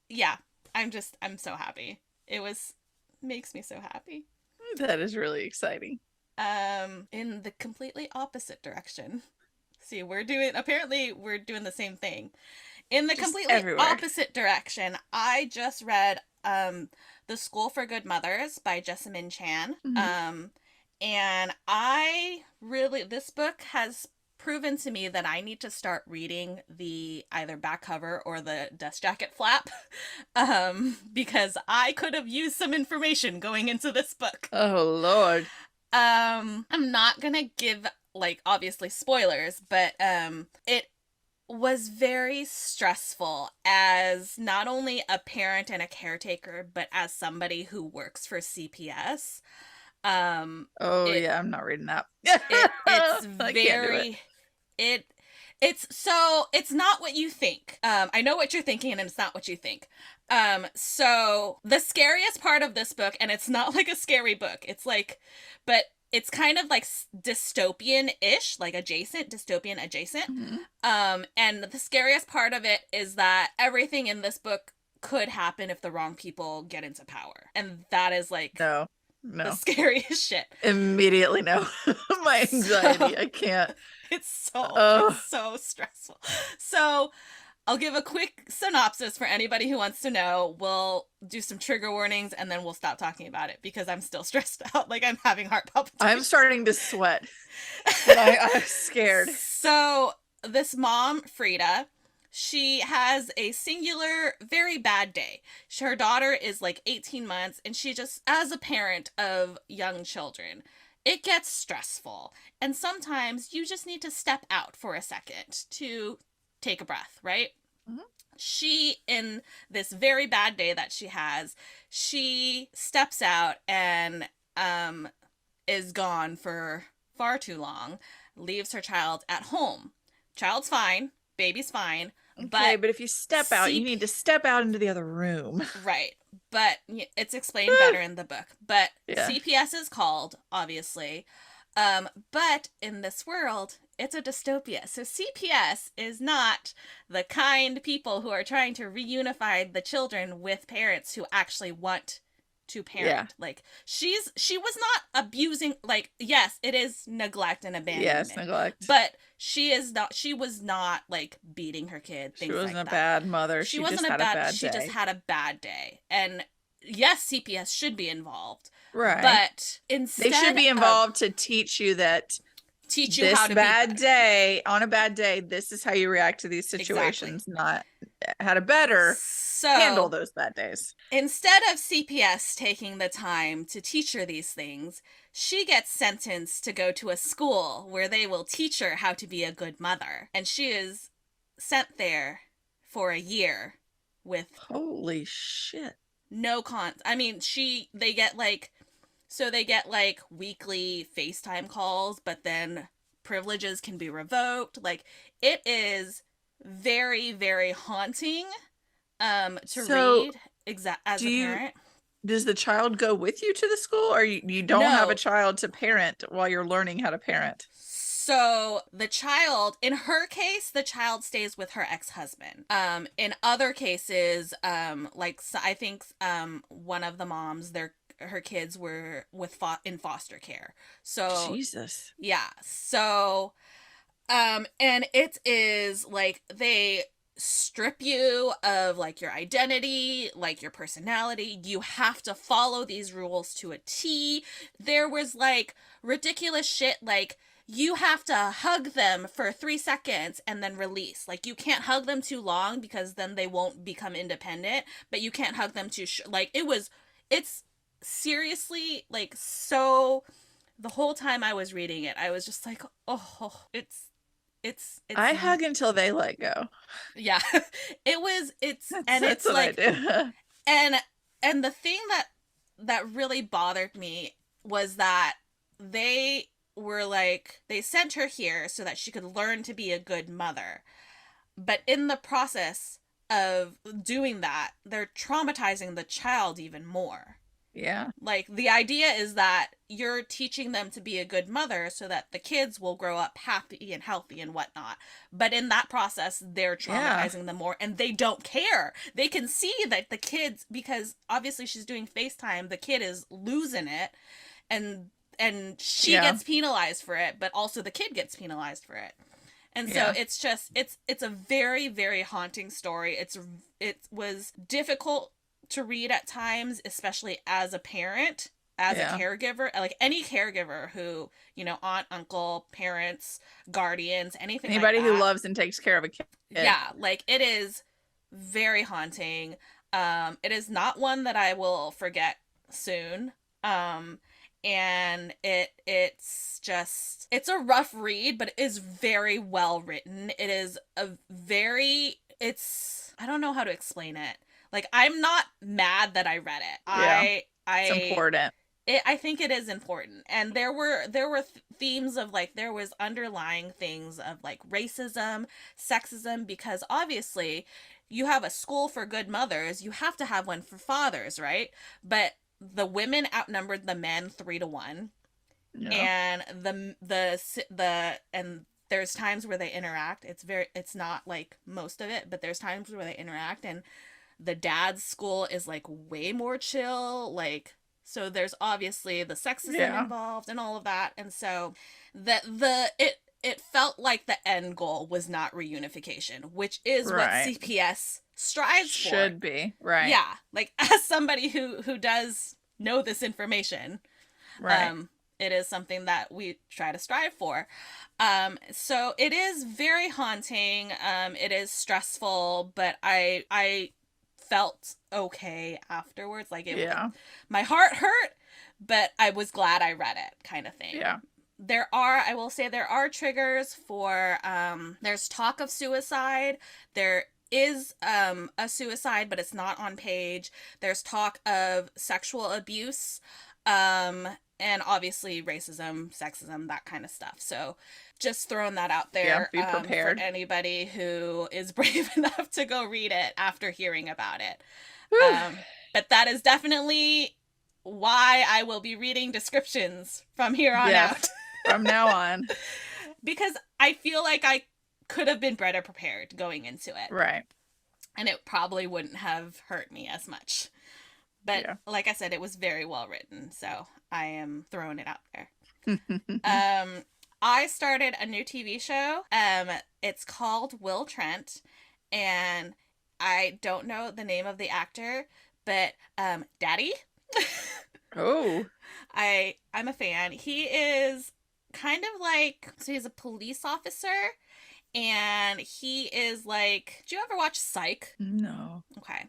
yeah, I'm so happy. Makes me so happy. that is really exciting. In the completely opposite direction. See, apparently we're doing the same thing. In the Just completely everywhere. opposite direction, I just read The School for Good Mothers by Jessamine Chan. Mhm. And this book has proven to me that I need to start reading the either back cover or the dust jacket flap, because I could have used some information going into this book. Oh, Lord. I'm not gonna give, like, obviously spoilers, but it was very stressful as not only a parent and a caretaker, but as somebody who works for CPS. Um, Oh, it yeah, I'm not reading that. it's I can't do it. very it it's not what you think. I know what you're thinking, and it's not what you think. So the scariest part of this book, and it's not like a scary book. It's like, but it's kind of like dystopian-ish, like dystopian adjacent. Mhm. And the scariest part of it is that everything in this book could happen if the wrong people get into power. And that is like No, the no. scariest shit. Immediately no. My So anxiety, I can't. it's Oh, so stressful. So I'll give a quick synopsis for anybody who wants to know. We'll do some trigger warnings and then we'll stop talking about it because I'm still stressed out. Like, I'm having heart I'm palpitations. starting to sweat. I'm scared. So this mom, Frida, she has a singular, very bad day. Her daughter is like 18 months, and she just, as a parent of young children, it gets stressful. And sometimes you just need to step out for a second to take a breath, right? Mhm. She, in this very bad day that she has, she steps out and is gone for far too long, leaves her child at home. Child's fine, baby's fine, Okay, but but if you step out, you CP need to step out into the other room. right, but it's explained better in the book. But Yeah. CPS is called, obviously. But in this world, it's a dystopia. So CPS is not the kind people who are trying to reunify the children with parents who actually want to Yeah. parent. Like, she was not abusing, like, yes, it is neglect and Yes, abandonment, neglect. but she was not like beating her kid, She things wasn't like a that. bad mother. She She just wasn't a had a bad bad she just day. had a bad day. And yes, CPS should be involved, Right. but They should instead be of involved to teach you that teach you how this to be bad better. day, on a bad day, this is how you react to these Exactly. situations, not how to better handle So those bad days. instead of CPS taking the time to teach her these things, she gets sentenced to go to a school where they will teach her how to be a good mother. And she is sent there for a year with Holy shit. no cons. I mean, they get like weekly FaceTime calls, but then privileges can be revoked. Like, it is very, very haunting to So, read as do a you parent. does the child go with you to the school, or you don't have a No. child to parent while you're learning how to parent? So the child, in her case, the child stays with her ex-husband. In other cases, I think one of the moms, her kids were in foster care. So Jesus. yeah, so and it is like they strip you of like your identity, like your personality. You have to follow these rules to a T. There was like ridiculous shit like you have to hug them for 3 seconds and then release. Like, you can't hug them too long because then they won't become independent, but you can't hug them too like it's seriously like so. The whole time I was reading it, I was just like, oh, it's I hug until they let go. yeah. That's It's what I like, do. and and the thing that really bothered me was that they were like, they sent her here so that she could learn to be a good mother. But in the process of doing that, they're traumatizing the child even more. Yeah. Like, the idea is that you're teaching them to be a good mother so that the kids will grow up happy and healthy and whatnot. But in that process, they're Yeah. traumatizing them more, and they don't care. They can see that the kids, because obviously she's doing FaceTime, the kid is losing it, and she Yeah. gets penalized for it, but also the kid gets penalized for it. And so Yeah. it's just it's a very, very haunting story. It was difficult to read at times, especially as a parent, as a Yeah. caregiver, like any caregiver who, you know, aunt, uncle, parents, guardians, anything like Anybody who that. loves and takes care of a kid. Yeah, like it is very haunting. It is not one that I will forget soon. Um, and it's just, it's a rough read, but it is very well written. It is a very, it's, I don't know how to explain it. Like, I'm not mad that I read it. Yeah. I It's I important. I think it is important, and there were themes of, like, there was underlying things of like racism, sexism, because obviously you have a school for good mothers, you have to have one for fathers, right? But the women outnumbered the men 3 to 1, Yeah. and and there's times where they interact. It's not like most of it, but there's times where they interact, and the dad's school is like way more chill, like, so there's obviously the sexism Yeah. involved and all of that. And so it felt like the end goal was not reunification, which is what Right. CPS strives for. Should be. Right. Yeah, like, as somebody who does know this information, Right. it is something that we try to strive for. So it is very haunting. It is stressful, but I felt okay afterwards. Like, Yeah. my heart hurt, but I was glad I read it, kind of thing. Yeah. I will say, there are triggers for, there's talk of suicide. There is a suicide, but it's not on page. There's talk of sexual abuse, and obviously racism, sexism, that kind of stuff. So just throwing that out Yeah. there, Be for prepared. anybody who is brave enough to go read it after hearing about it. Whew. But that is definitely why I will be reading descriptions from here on Yes. out. From now on. Because I feel like I could have been better prepared going into it. Right. And it probably wouldn't have hurt me as much. But Yeah. like I said, it was very well written, so I am throwing it out there. I started a new TV show. It's called Will Trent, and I don't know the name of the actor, but Daddy. Oh. I'm a fan. He is kind of like, so he's a police officer, and he is like, do you ever watch Psych? No. Okay.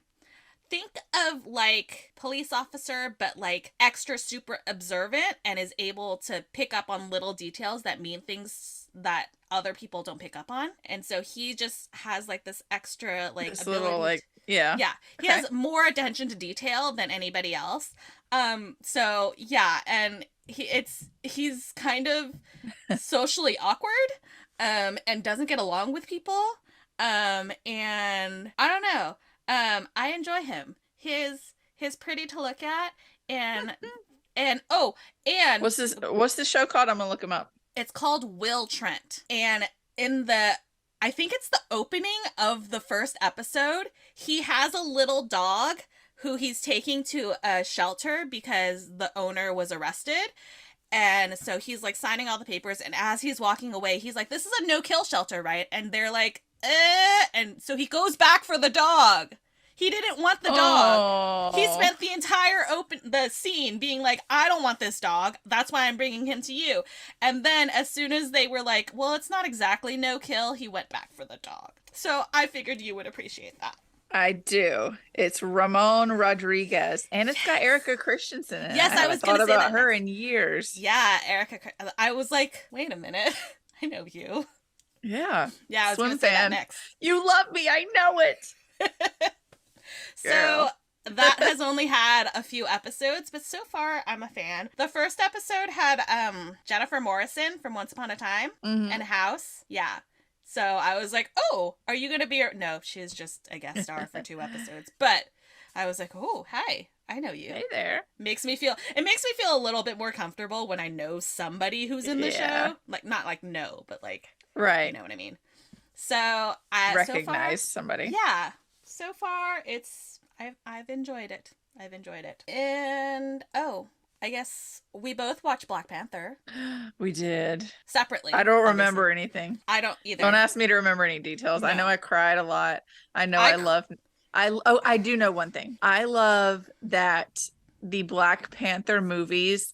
Think of like police officer, but like extra super observant, and is able to pick up on little details that mean things that other people don't pick up on. And so he just has like this extra like This little, ability like, yeah. yeah, he Okay. has more attention to detail than anybody else. So yeah, and he's kind of socially awkward, and doesn't get along with people. And I don't know. I enjoy him. His pretty to look at, and oh, and What's this show called? I'm gonna look him up. it's called Will Trent. And in the, I think it's the opening of the first episode, he has a little dog who he's taking to a shelter because the owner was arrested. And so he's like signing all the papers, and as he's walking away, he's like, "This is a no-kill shelter, right?" And they're like, "Eh." And so he goes back for the dog. He didn't want the dog. He Oh. spent the entire the scene being like, "I don't want this dog. That's why I'm bringing him to you." And then as soon as they were like, "Well, it's not exactly no kill," he went back for the dog. So I figured you would appreciate that. I do. It's Ramon Rodriguez, and it's got Erica Christensen in it. Yes, I I haven't was gonna thought say about that her next. in years. Yeah, Erica. I was like, wait a minute. I know you. Yeah. Yeah, I was Swim gonna say that fan. next. You love me. I know it. So Girl. that has only had a few episodes, but so far I'm a fan. The first episode had Jennifer Morrison from Once Upon a Time Mhm. and House. Yeah. So I was like, "Oh, are you going to be No, she's just a guest star for 2 episodes." But I was like, "Oh, hi. I know you." Hey there. It makes me feel a little bit more comfortable when I know somebody who's in the Yeah. show. Like not like no, but like you Right. know what I mean. So far, Recognize somebody. yeah. So far, I've enjoyed it. I've enjoyed it. And oh, I guess we both watched Black Panther We did. I separately. don't Obviously, remember anything. I don't Don't either. ask me to remember any details. I know No, I cried a lot. I know I I love I do know one thing. I love that the Black Panther movies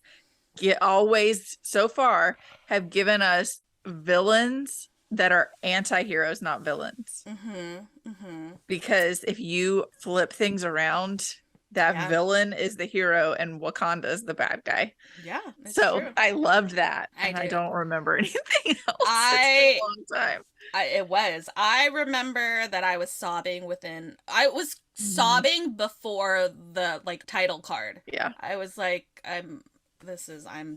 get always so far have given us villains that are anti-heroes, not villains. mm-hmm, mm-hmm. Because if you flip things around, that Yeah, villain is the hero and Wakanda is the bad guy. yeah, it's So true. I loved that. I And I do. don't remember anything else. It's been I a long time. it was. I remember that I was sobbing within. I was Mhm. sobbing before the like title card. Yeah. I was like, I'm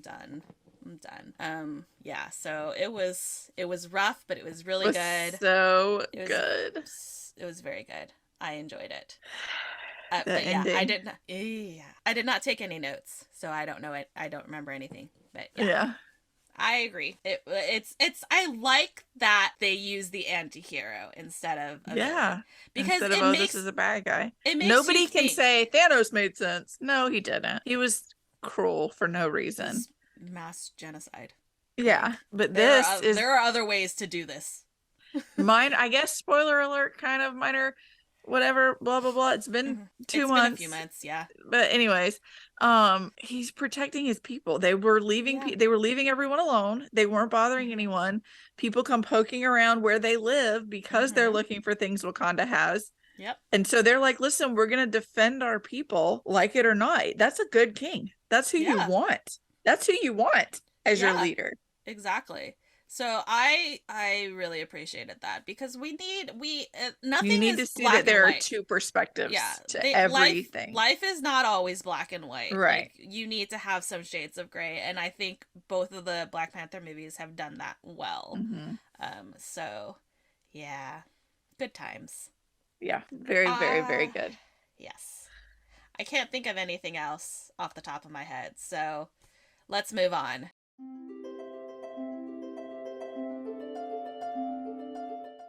done. I'm done. Yeah, so it was rough, but it was It really was good. so It was good. it was very good. I enjoyed it. The But yeah, ending. I did not take any notes, so I don't know it. I don't remember anything. But yeah, Yeah. I agree. It's I like that they use the anti-hero instead of a Yeah. villain because Instead of, oh, this is a bad guy. it makes you Nobody can think. say Thanos made sense. No, he didn't. He was cruel for no It reason. was mass genocide. Yeah. Like But this is there are other ways to do this. mine, I guess, spoiler alert, kind of minor, whatever, blah, blah, blah. It's been Mhm. two It's been a few months. months, yeah. But anyways, he's protecting his people. They were leaving Yeah. they were leaving everyone alone. They weren't bothering Mhm. anyone. People come poking around where they live because they're Mhm. looking for things Wakanda has. Yep. And so they're like, listen, we're going to defend our people, like it or not. That's a good king. That's who you Yeah. want. That's who you want as your Yeah. leader. Exactly. So I really appreciated that because we You nothing need is to see that black and there are white. two Yeah, perspectives to they everything. life is not always black and white. Right. Like you need to have some shades of gray, and I think both of the Black Panther movies have done that well. Hmm. So yeah, good times. Yeah. Very, very, very Ah, good. yes. I can't think of anything else off the top of my head, so let's move on. You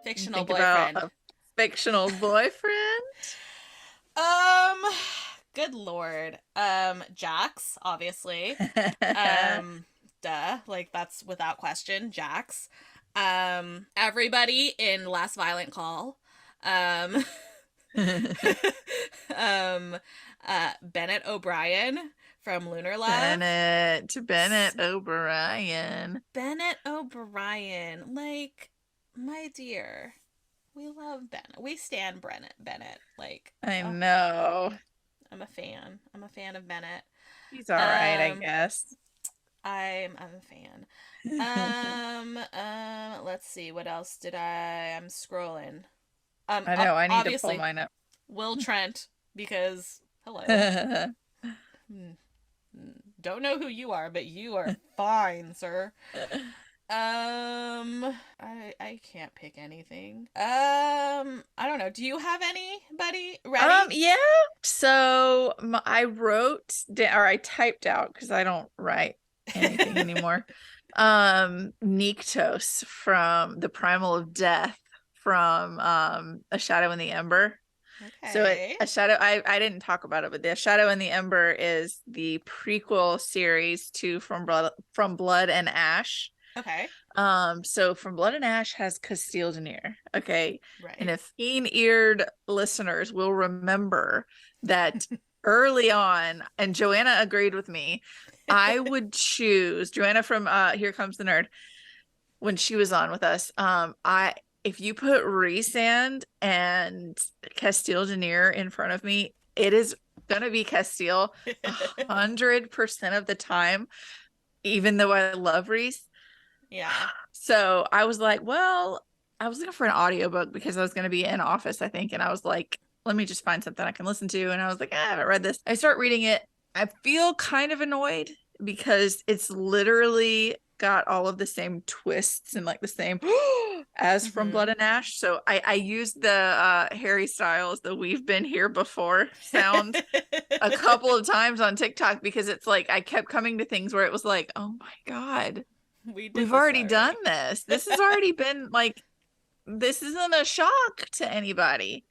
Fictional think about boyfriend. a fictional boyfriend. Um, good lord. Jax, obviously. Um, duh, like that's without question, Jax. Everybody in Last Violent Call. Um, um, Bennett O'Brien from Lunar Love. Bennett O'Brien. Bennett O'Brien, like, my dear, we love Bennett. We stand Bennett. Like, I oh, know. I'm a fan. I'm a fan of Bennett. He's all right, I Um, guess. I'm a fan. Let's see. What else did I'm scrolling. I know. I need to pull Obviously, mine up. Will Trent, because, hello. Hmm, don't know who you are, but you are fine, sir. I can't pick anything. I don't know. Do you have anybody ready? Yeah. So I wrote down, or I typed out because I don't write anything anymore. Niktos from the Primal of Death from A Shadow in the Ember. So Okay. A Shadow, I didn't talk about it, but The Shadow in the Ember is the prequel series to From Blood and Ash. Okay. So From Blood and Ash has Castile Denier. Okay. And Right. if keen-eared listeners will remember that early on, and Joanna agreed with me, I would choose Joanna from Here Comes the Nerd when she was on with us. I if you put Rhysand and Castile Denier in front of me, it is gonna be Castile 100% of the time, even though I love Rhys. Yeah. So I was like, well, I was looking for an audiobook because I was going to be in office, I think. And I was like, let me just find something I can listen to. And I was like, I haven't read this. I start reading it. I feel kind of annoyed because it's literally got all of the same twists and like the same as from Blood and Ash. So I used the Harry Styles, the "we've been here before" sound a couple of times on TikTok, because it's like I kept coming to things where it was like, oh my God, we've already done this. This has already been like, this isn't a shock to anybody.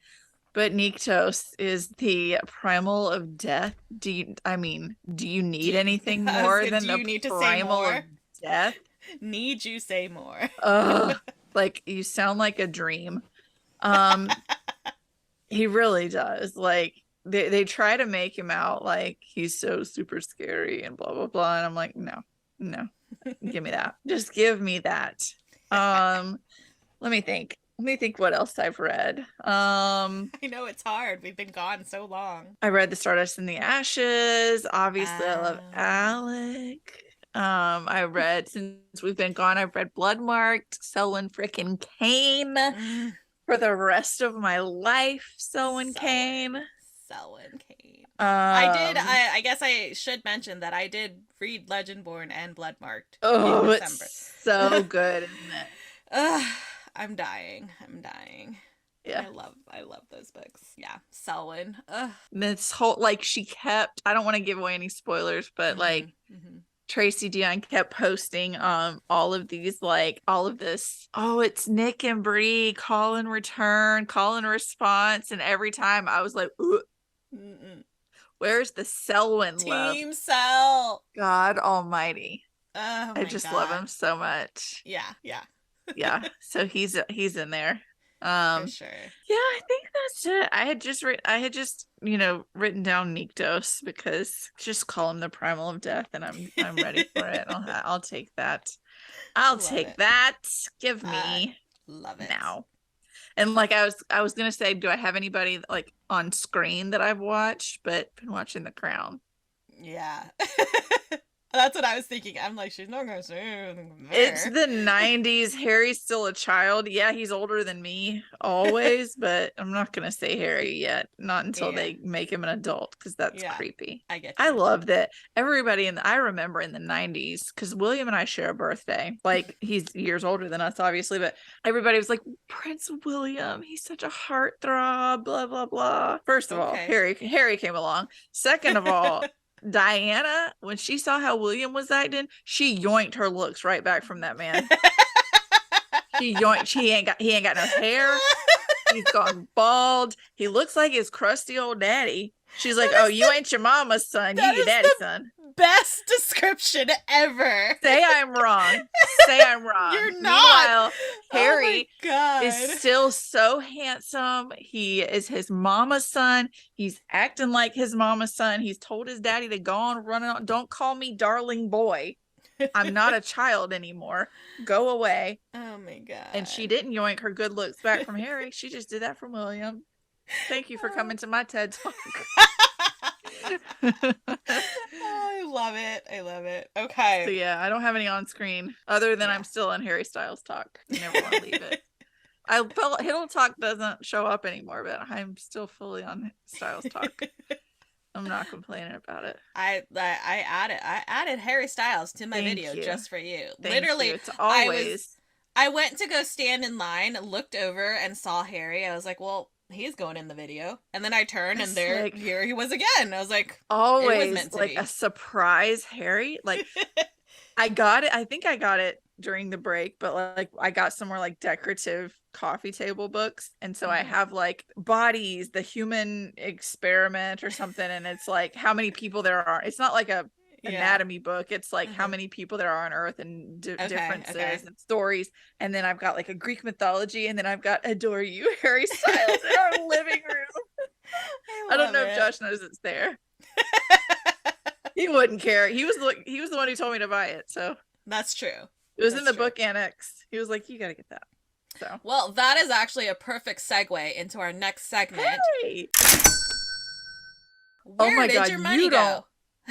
But Nyktos is the primal of death. Do you need anything more than the primal of death? Need you say more? Like, you sound like a dream. He really does. Like, they try to make him out like he's so super scary and blah blah blah, and I'm like, no, give me that. Just give me that. Let me think what else I've read. I know it's hard. We've been gone so long. I read The Stardust and the Ashes. Obviously, I love Alec. I read, since we've been gone, I've read Bloodmarked, Selwyn frickin' Kane. For the rest of my life, Selwyn Kane. I guess I should mention that I did read Legendborn and Bloodmarked in December. It's so good, isn't it? I'm dying. Yeah. I love those books. Yeah. Selwyn. This whole, like, she kept, I don't want to give away any spoilers, but Tracy Dion kept posting all of these, like, all of this, oh, it's Nick and Bree, call and return, call and response, and every time I was like, where's the Selwyn love? Team Sel. God almighty. Oh, I just love him so much. Yeah. Yeah, so he's in there. For sure. Yeah, I think that's it. I had just written down Nyktos, because just call him the primal of death, and I'm ready for it. I'll take that. I'll take that. Give me. Love it now. And like I was gonna say, do I have anybody like on screen that I've watched? But been watching The Crown. Yeah. That's what I was thinking. I'm like, she's not gonna say anything there. It's the 90s. Harry's still a child. Yeah, he's older than me always, but I'm not gonna say Harry yet. Not until they make him an adult, because that's creepy. I get you. I love that everybody I remember in the 90s, because William and I share a birthday. Like, he's years older than us, obviously, but everybody was like, Prince William, he's such a heartthrob, blah blah blah. First of all, Harry came along. Second of all, Diana, when she saw how William was acting, she yoinked her looks right back from that man. He ain't got no hair. He's gone bald. He looks like his crusty old daddy. She's like, oh, you ain't your mama's son, you your daddy's son. Best description ever. Say I'm wrong. You're not. Meanwhile, Harry is still so handsome. He is his mama's son. He's acting like his mama's son. He's told his daddy to go on running on. Don't call me darling boy. I'm not a child anymore. Go away. Oh my God. And she didn't yoink her good looks back from Harry. She just did that from William. Thank you for coming to my TED Talk. I love it. Okay. So yeah, I don't have any on screen other than I'm still on Harry Styles Talk. I never want to leave it. I felt Hiddle Talk doesn't show up anymore, but I'm still fully on Styles Talk. I'm not complaining about it. I added Harry Styles to my video just for you. Literally, it's always. I went to go stand in line, looked over and saw Harry. I was like, well, he's going in the video. And then I turned and here he was again. I was like, always it was meant to be. A surprise Harry. Like, I got it. I think I got it during the break, but like I got some more like decorative coffee table books, and so I have like Bodies, the Human Experiment or something, and it's like how many people there are. It's not like a anatomy book. It's like how many people there are on Earth, and differences and stories. And then I've got like a Greek mythology, and then I've got Adore You, Harry Styles in our living room. I don't know if Josh knows it's there. He wouldn't care. He was the one who told me to buy it, so that's true. It was in the book annex. He was like, you gotta get that. So well, that is actually a perfect segue into our next segment. Hey! Where did your money go?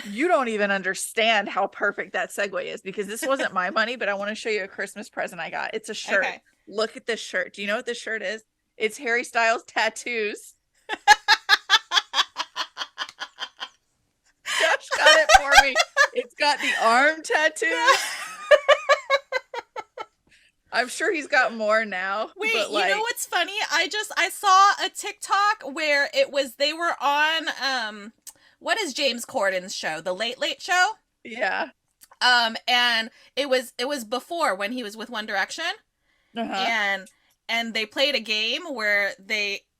You don't even understand how perfect that segue is, because this wasn't my money, but I want to show you a Christmas present I got. It's a shirt. Okay. Look at this shirt. Do you know what this shirt is? It's Harry Styles tattoos. for me. It's got the arm tattoos. I'm sure he's got more now. Wait, but you know what's funny? I saw a TikTok where they were on what is James Corden's show? The Late Late Show? Yeah. And it was before when he was with One Direction. Uh-huh. And they played a game where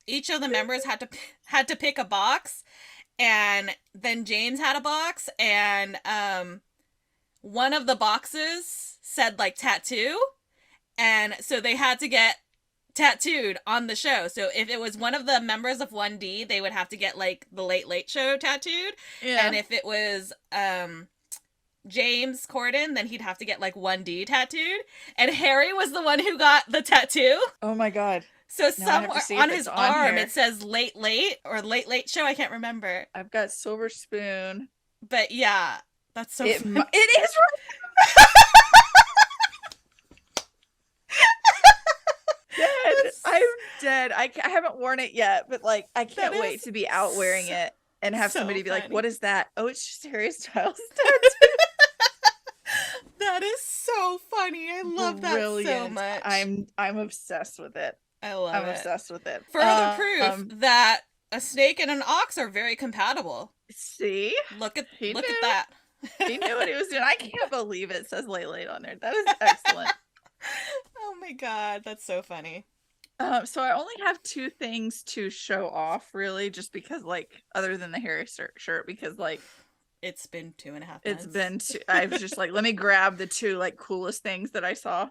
each of the members had to pick a box, and then James had a box, and one of the boxes said like tattoo, and so they had to get tattooed on the show. So if it was one of the members of 1D, they would have to get like the Late Late Show tattooed. Yeah. And if it was James Corden, then he'd have to get like 1D tattooed. And Harry was the one who got the tattoo. Oh my God. So somewhere on his arm it says Late Late or Late Late Show. I can't remember. I've got Silver Spoon. But yeah, that's so funny. It is dead. I'm dead. I haven't worn it yet, but like I can't wait to be out wearing it and have somebody be like, "What is that?" Oh, it's just Harry Styles tattoo. That is so funny. I love that so much. I'm obsessed with it. I'm obsessed with it. Further proof that a snake and an ox are very compatible. See? Look at that. He knew what he was doing. I can't believe it says Late Late on there. That is excellent. Oh my God, that's so funny. So I only have two things to show off, really, just because, like, other than the Harry shirt, because, like, it's been 2.5 months. It's been I was just like, let me grab the two like coolest things that I saw.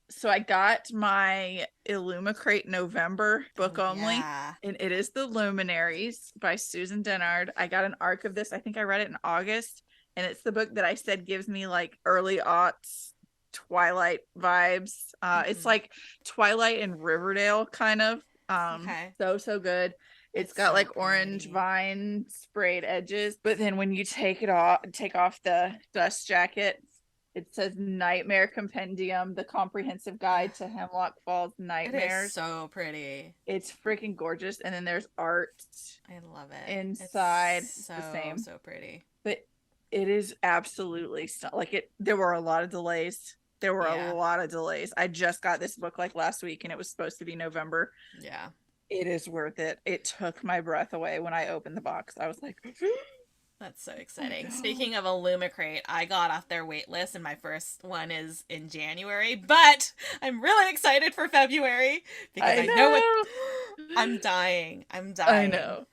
So I got my Illumicrate November book only. Yeah. And it is The Luminaries by Susan Dennard. I got an arc of this. I think I read it in August. And it's the book that I said gives me like early aughts Twilight vibes. It's like Twilight and Riverdale kind of. Okay. So good. It's got like orange vine sprayed edges, but then when you take off the dust jacket, it says Nightmare Compendium, the comprehensive guide to Hemlock Falls nightmares. It is so pretty. It's freaking gorgeous. And then there's art. I love it. Inside. It's the same. So pretty. But it is absolutely there were a lot of delays. A lot of delays. I just got this book like last week and it was supposed to be November. Yeah. It is worth it. It took my breath away when I opened the box. I was like, that's so exciting. Speaking of Illumicrate, I got off their wait list and my first one is in January, but I'm really excited for February because I know what I'm dying. I know.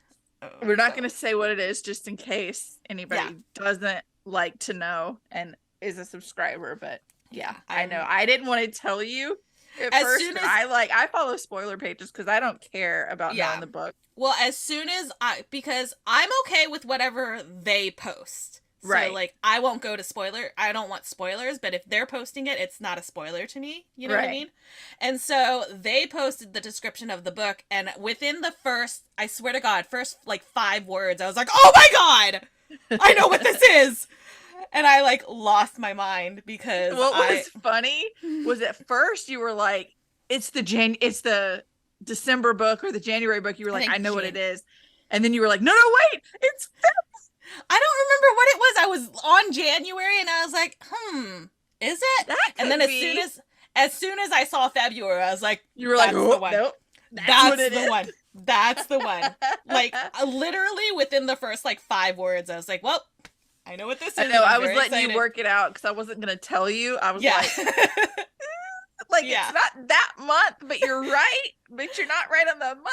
We're not going to say what it is just in case anybody doesn't like to know and is a subscriber, but yeah, I know. I didn't want to tell you at first, but I follow spoiler pages because I don't care about knowing the book. Well, as soon as because I'm okay with whatever they post. Right. So, like, I won't go to spoiler. I don't want spoilers, but if they're posting it, it's not a spoiler to me. You know what I mean? And so they posted the description of the book, and within the first, I swear to God, first, like, 5 words, I was like, oh my God! I know what this is! And I, like, lost my mind because what was funny was at first you were like, it's the December book or the January book. You were like, I know what it is. And then you were like, no, wait, it's I don't remember what it was. I was on January and I was like, is it? And then as soon as I saw February, I was like, you were like, oh, nope. That's the one. That's the one. Like, literally within the first, like, 5 words, I was like, well, I know what this is. I know. I was letting you work it out because I wasn't going to tell you. I was like, it's not that month, but you're right. But you're not right on the month.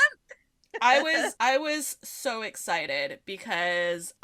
I was so excited because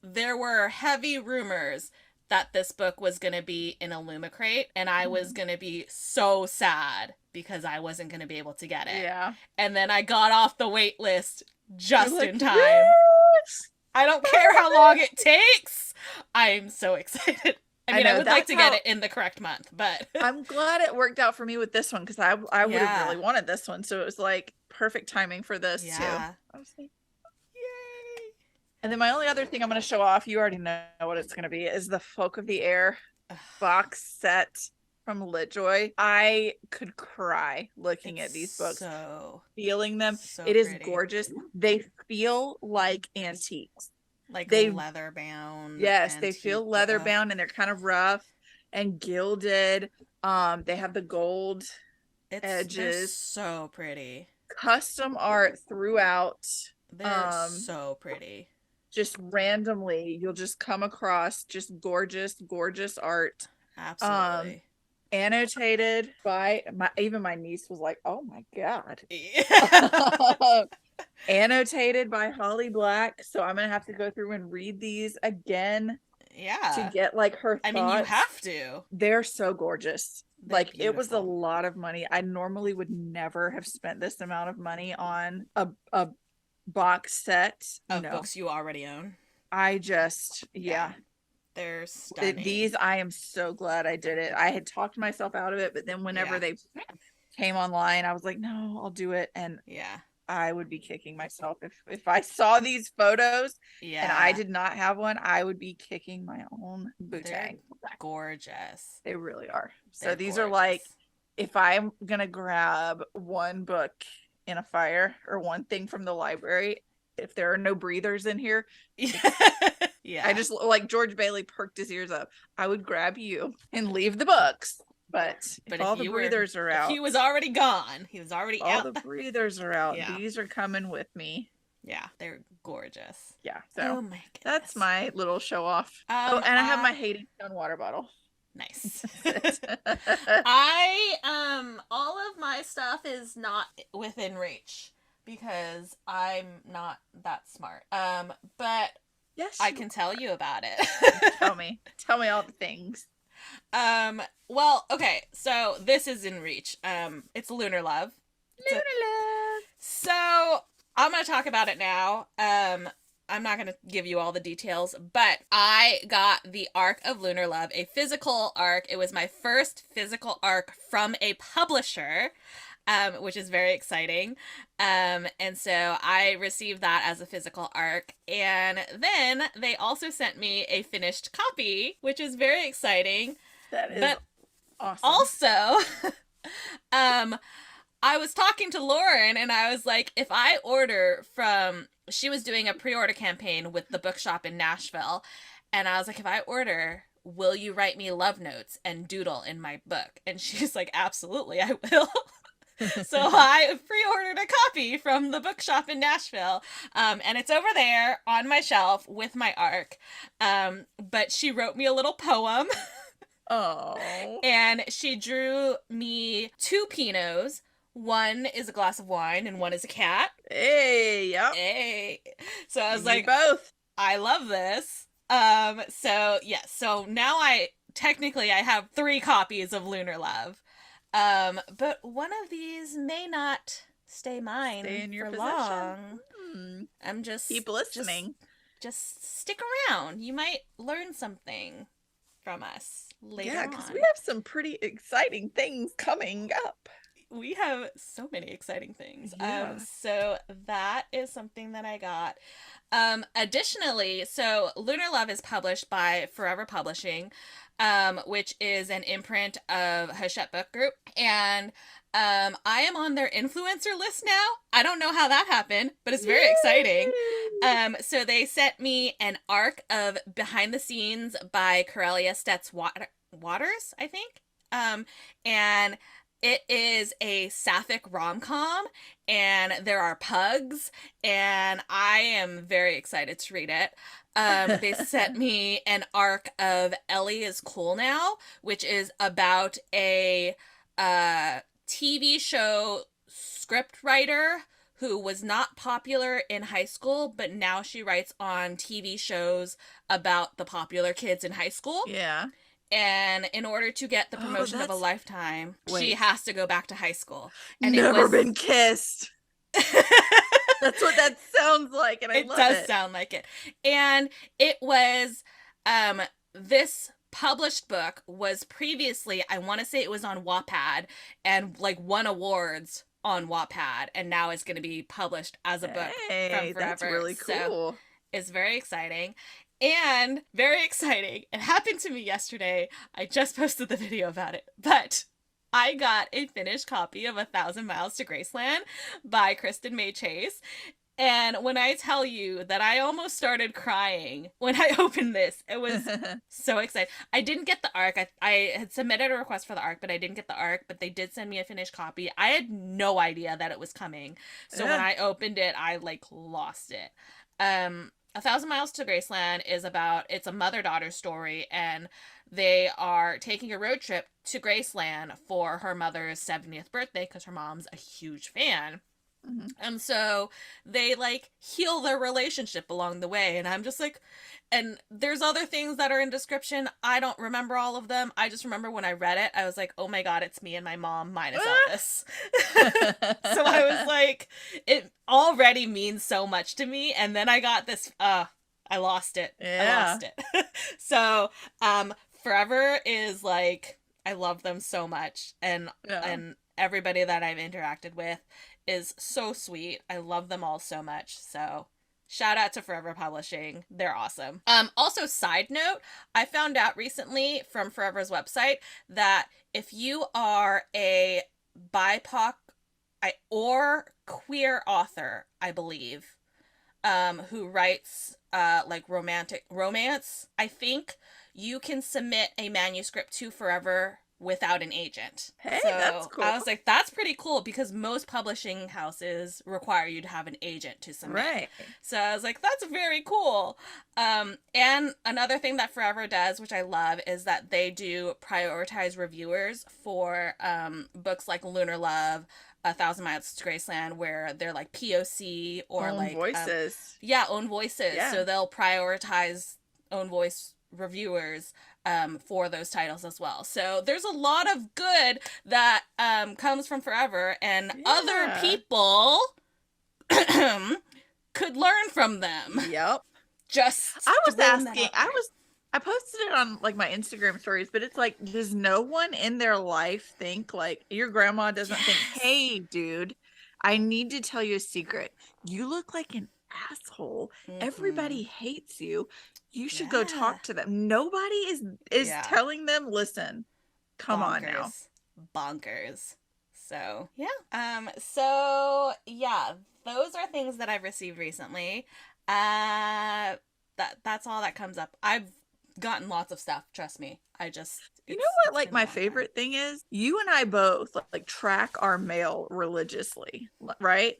there were heavy rumors that this book was going to be in Illumicrate, and I was going to be so sad because I wasn't going to be able to get it. Yeah. And then I got off the wait list just in time. Yes! I don't care how long it takes. I'm so excited. I mean, I would like to get it in the correct month, but I'm glad it worked out for me with this one because I would have really wanted this one. So it was like perfect timing for this too. I was like, yay. And then my only other thing I'm going to show off, you already know what it's going to be, is the Folk of the Air box set from LitJoy. I could cry looking at these books, feeling them. It is gorgeous. They feel like antiques. Like They, leather bound, yes, they antique. feel leather bound and they're kind of rough and gilded. They have the gold They're edges, so pretty. custom art throughout. They're Um, so pretty. just randomly, you'll just come across just gorgeous art. Um, Absolutely. annotated by even my niece was like, "Oh my God." Yeah. Annotated by Holly Black. So I'm gonna have to go through and read these again to Yeah. get like her I mean, you thoughts. have to. They're so gorgeous. They're Like it was a beautiful. lot of money. I normally would never have spent this amount of money on a box set, Of books you already own. I just, Yeah. yeah. They're stunning. These, I am so glad I did it. I had talked myself out of it, but then whenever Yeah. they came online, I was like, no, I'll do it. And Yeah. I would be kicking myself if I saw these photos and I Yeah. did not have one. I would be kicking my own They're bootang. gorgeous. They really are. So They're these are like, gorgeous. if I'm gonna grab one book in a fire or one thing from the library, if there are no breathers in here, Yeah. I just, like, George Bailey perked his ears up. I would grab you and leave the books. But if all the breathers are if out, he was already gone, he was already all out. the breathers are out. Yeah. These are coming with me. Yeah, they're gorgeous. Yeah. So oh my goodness. That's my little show off. Oh, and I have my Hated Stone water bottle. Nice. I all of my stuff is not within reach because I'm not that smart. But yes, I can tell you about it. Tell me all the things. Well, okay, so this is in reach. It's Lunar Love. Lunar Love. So I'm gonna talk about it now. I'm not going to give you all the details, but I got the Arc of Lunar Love, a physical arc. It was my first physical arc from a publisher, which is very exciting. And so I received that as a physical arc. And then they also sent me a finished copy, which is very exciting. That is awesome. Also, I was talking to Lauren and I was like, if I order from, she was doing a pre-order campaign with the bookshop in Nashville. And I was like, if I order, will you write me love notes and doodle in my book? And she's like, absolutely, I will. So I pre-ordered a copy from the bookshop in Nashville. And it's over there on my shelf with my arc. But she wrote me a little poem. Oh. And she drew me 2 Pinots. One is a glass of wine and one is a cat. Hey, yep. Hey. So I was You like, both. I love this. So yes, so now I have 3 copies of Lunar Love. But one of these may not stay mine in your for possession. long. I'm just keep listening. Just stick around. You might learn something from us later on. Yeah, because we have some pretty exciting things coming up. We have so many exciting things. Yeah. So that is something that I got. Additionally, so Lunar Love is published by Forever Publishing, which is an imprint of Hachette Book Group. And I am on their influencer list now. I don't know how that happened, but it's very exciting. So they sent me an arc of behind the scenes by Corellia Stetz Waters, I think. And it is a sapphic rom-com, and there are pugs, and I am very excited to read it. They sent me an arc of Ellie is Cool Now, which is about a TV show script writer who was not popular in high school, but now she writes on TV shows about the popular kids in high school. Yeah. And in order to get the promotion of a lifetime, she has to go back to high school. And Never been kissed. That's what that sounds like, and I love it. It does sound like it. And it was, this published book was previously, I want to say it was on Wattpad, and like won awards on Wattpad, and now it's going to be published as a book from Forever. That's really cool. So it's very exciting. And very exciting, it happened to me yesterday. I just posted the video about it, but I got a finished copy of 1,000 Miles to Graceland by Kristen May Chase. And when I tell you that I almost started crying when I opened this, it was so exciting. I didn't get the ARC. I had submitted a request for the ARC, but I didn't get the ARC. But they did send me a finished copy. I had no idea that it was coming. So when Yeah. I opened it, I like lost it. A Thousand Miles to Graceland is about, it's a mother-daughter story, and they are taking a road trip to Graceland for her mother's 70th birthday because her mom's a huge fan. Mhm. And so they like heal their relationship along the way. And I'm just like, and there's other things that are in description. I don't remember all of them. I just remember when I read it, I was like, oh my God, it's me and my mom minus Elvis. So I was like, it already means so much to me. And then I got this, I lost it. I Yeah. lost it. So, Forever is like, I love them so much. Yeah. And everybody that I've interacted with is so sweet. I love them all so much. So shout out to Forever Publishing. They're awesome. Also, side note, I found out recently from Forever's website that if you are a BIPOC or queer author, I believe, who writes like romantic romance, I think you can submit a manuscript to Forever without an agent. Hey, So that's cool. I was like, that's pretty cool because most publishing houses require you to have an agent to submit. Right. So I was like, that's very cool. And another thing that Forever does, which I love, is that they do prioritize reviewers for books like Lunar Love, A Thousand Miles to Graceland, where they're like POC or Own like voices. own voices. Yeah. So they'll prioritize own voice reviewers for those titles as well. So there's a lot of good that comes from Forever, and other people could learn from them. Yep. Just I was throwing asking, I posted it on like my Instagram stories, but it's like, does no one in their life think like your grandma doesn't think, hey, dude, I need to tell you a secret. You look like an asshole. Everybody hates you. You should go talk to them. Nobody is telling them, listen, come on now. Bonkers. So yeah. So yeah, those are things that I've received recently. That's all that comes up. I've gotten lots of stuff, trust me. You know what, like, my favorite thing is? You and I both like track our mail religiously, right?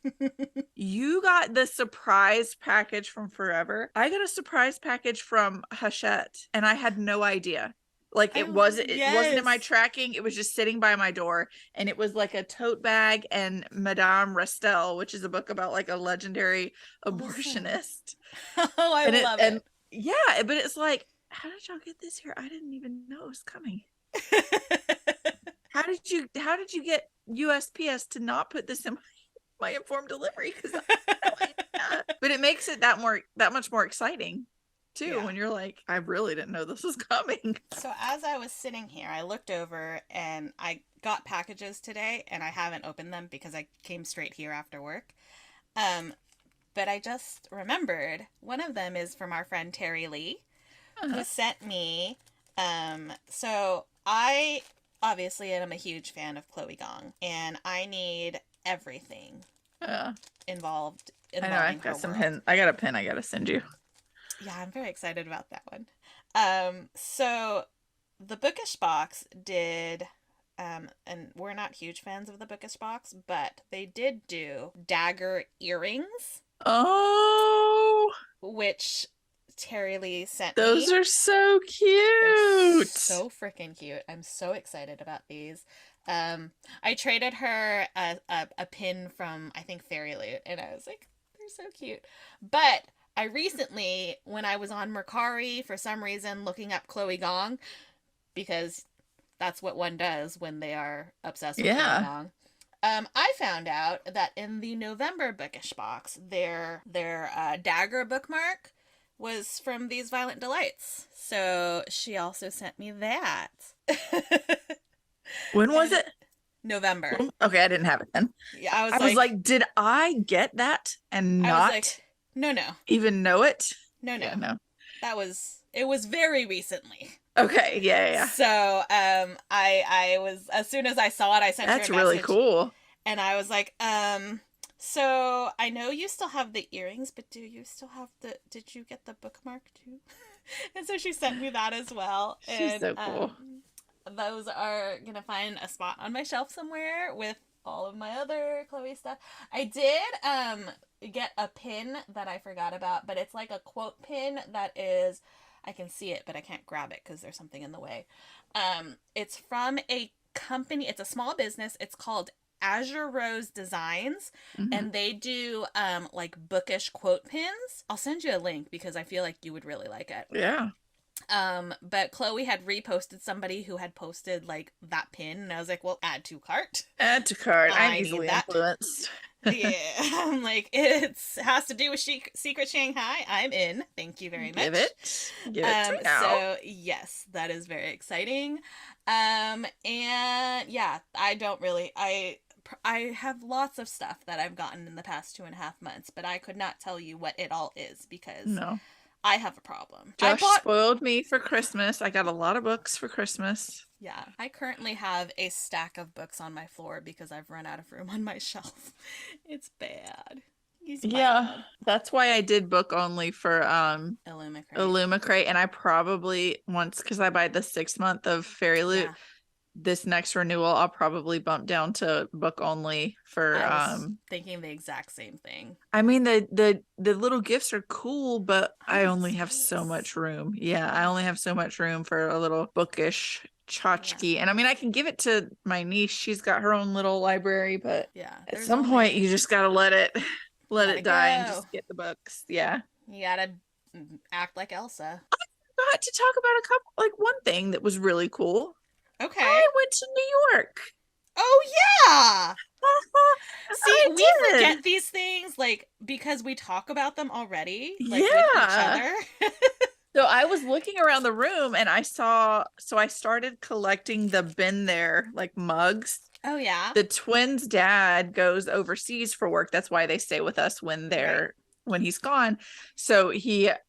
You got the surprise package from Forever. I got a surprise package from Hachette, and I had no idea. Like, it wasn't in my tracking. It was just sitting by my door, and it was like a tote bag and Madame Restel, which is a book about like a legendary abortionist. Oh, I love it. Yeah, but it's like, how did y'all get this here? I didn't even know it was coming. How did you get USPS to not put this in my informed delivery? Because but it makes it that much more exciting too, when you're like, I really didn't know this was coming. So as I was sitting here, I looked over and I got packages today, and I haven't opened them because I came straight here after work. But I just remembered one of them is from our friend Terry Lee, who sent me. So I obviously am a huge fan of Chloe Gong, and I need everything involved. I know, I've got some pin. I got a pin I gotta send you. Yeah, I'm very excited about that one. So the Bookish Box did, and we're not huge fans of the Bookish Box, but they did do dagger earrings. Oh, which Terry Lee sent those me. Are so cute. They're so freaking cute. I'm so excited about these. I traded her a pin from, I think, Fairy Loot, and I was like, they're so cute. But I recently, when I was on Mercari, for some reason, looking up Chloe Gong, because that's what one does when they are obsessed with Chloe Gong. I found out that in the November Bookish Box, their dagger bookmark was from These Violent Delights. So she also sent me that. When was it? November. Okay, I didn't have it then. Yeah, I was like, did I get that and not no. even know it? No. Yeah, no. It was very recently. Okay, yeah. So, I was, as soon as I saw it, I sent her a message. That's really cool. And I was like, So I know you still have the earrings, but did you get the bookmark too? And so she sent me that as well. She's And so cool. those are gonna find a spot on my shelf somewhere with all of my other Chloe stuff. I did get a pin that I forgot about, but it's like a quote pin that is, I can see it, but I can't grab it because there's something in the way. It's from a company, it's a small business. It's called Azure Rose Designs, Mhm. and they do like bookish quote pins. I'll send you a link because I feel like you would really like it. Yeah. But Chloe had reposted somebody who had posted like that pin, and I was like, well, add to cart. Add to cart. I'm I need easily that. influenced. Yeah, I'm like, it has to do with Secret Shanghai. I'm in. Thank you very Give much. it. Give it to me now. So yes, that is very exciting. And yeah, I have lots of stuff that I've gotten in the past 2.5 months, but I could not tell you what it all is because No. I have a problem. I Josh bought spoiled me for Christmas. I got a lot of books for Christmas. Yeah, I currently have a stack of books on my floor because I've run out of room on my shelf. It's bad. He's Yeah, bad. that's why I did book only for Illumicrate. Illumicrate, and I probably once because I buy the 6 month of Fairy Loot. Yeah, This next renewal, I'll probably bump down to book only for I was thinking the exact same thing. I mean the little gifts are cool, but I I need only have so space. much room. Yeah, I Yeah, only have so much room for a little bookish yeah, tchotchke. And I mean I can give it to my niece. She's got her own little library, but yeah. at There's some point only you just gotta let it let Let it it die and go. just get the books. Yeah. You gotta act like Elsa. Got to talk about a couple like one thing that was really cool. Okay. I went to New York. Oh yeah. See, I we did. forget these things like because we talk about them already, like with each Yeah. other. So I was looking around the room and so I started collecting the been there like mugs. Oh yeah. The twins' dad goes overseas for work. That's why they stay with us Right. when he's gone. So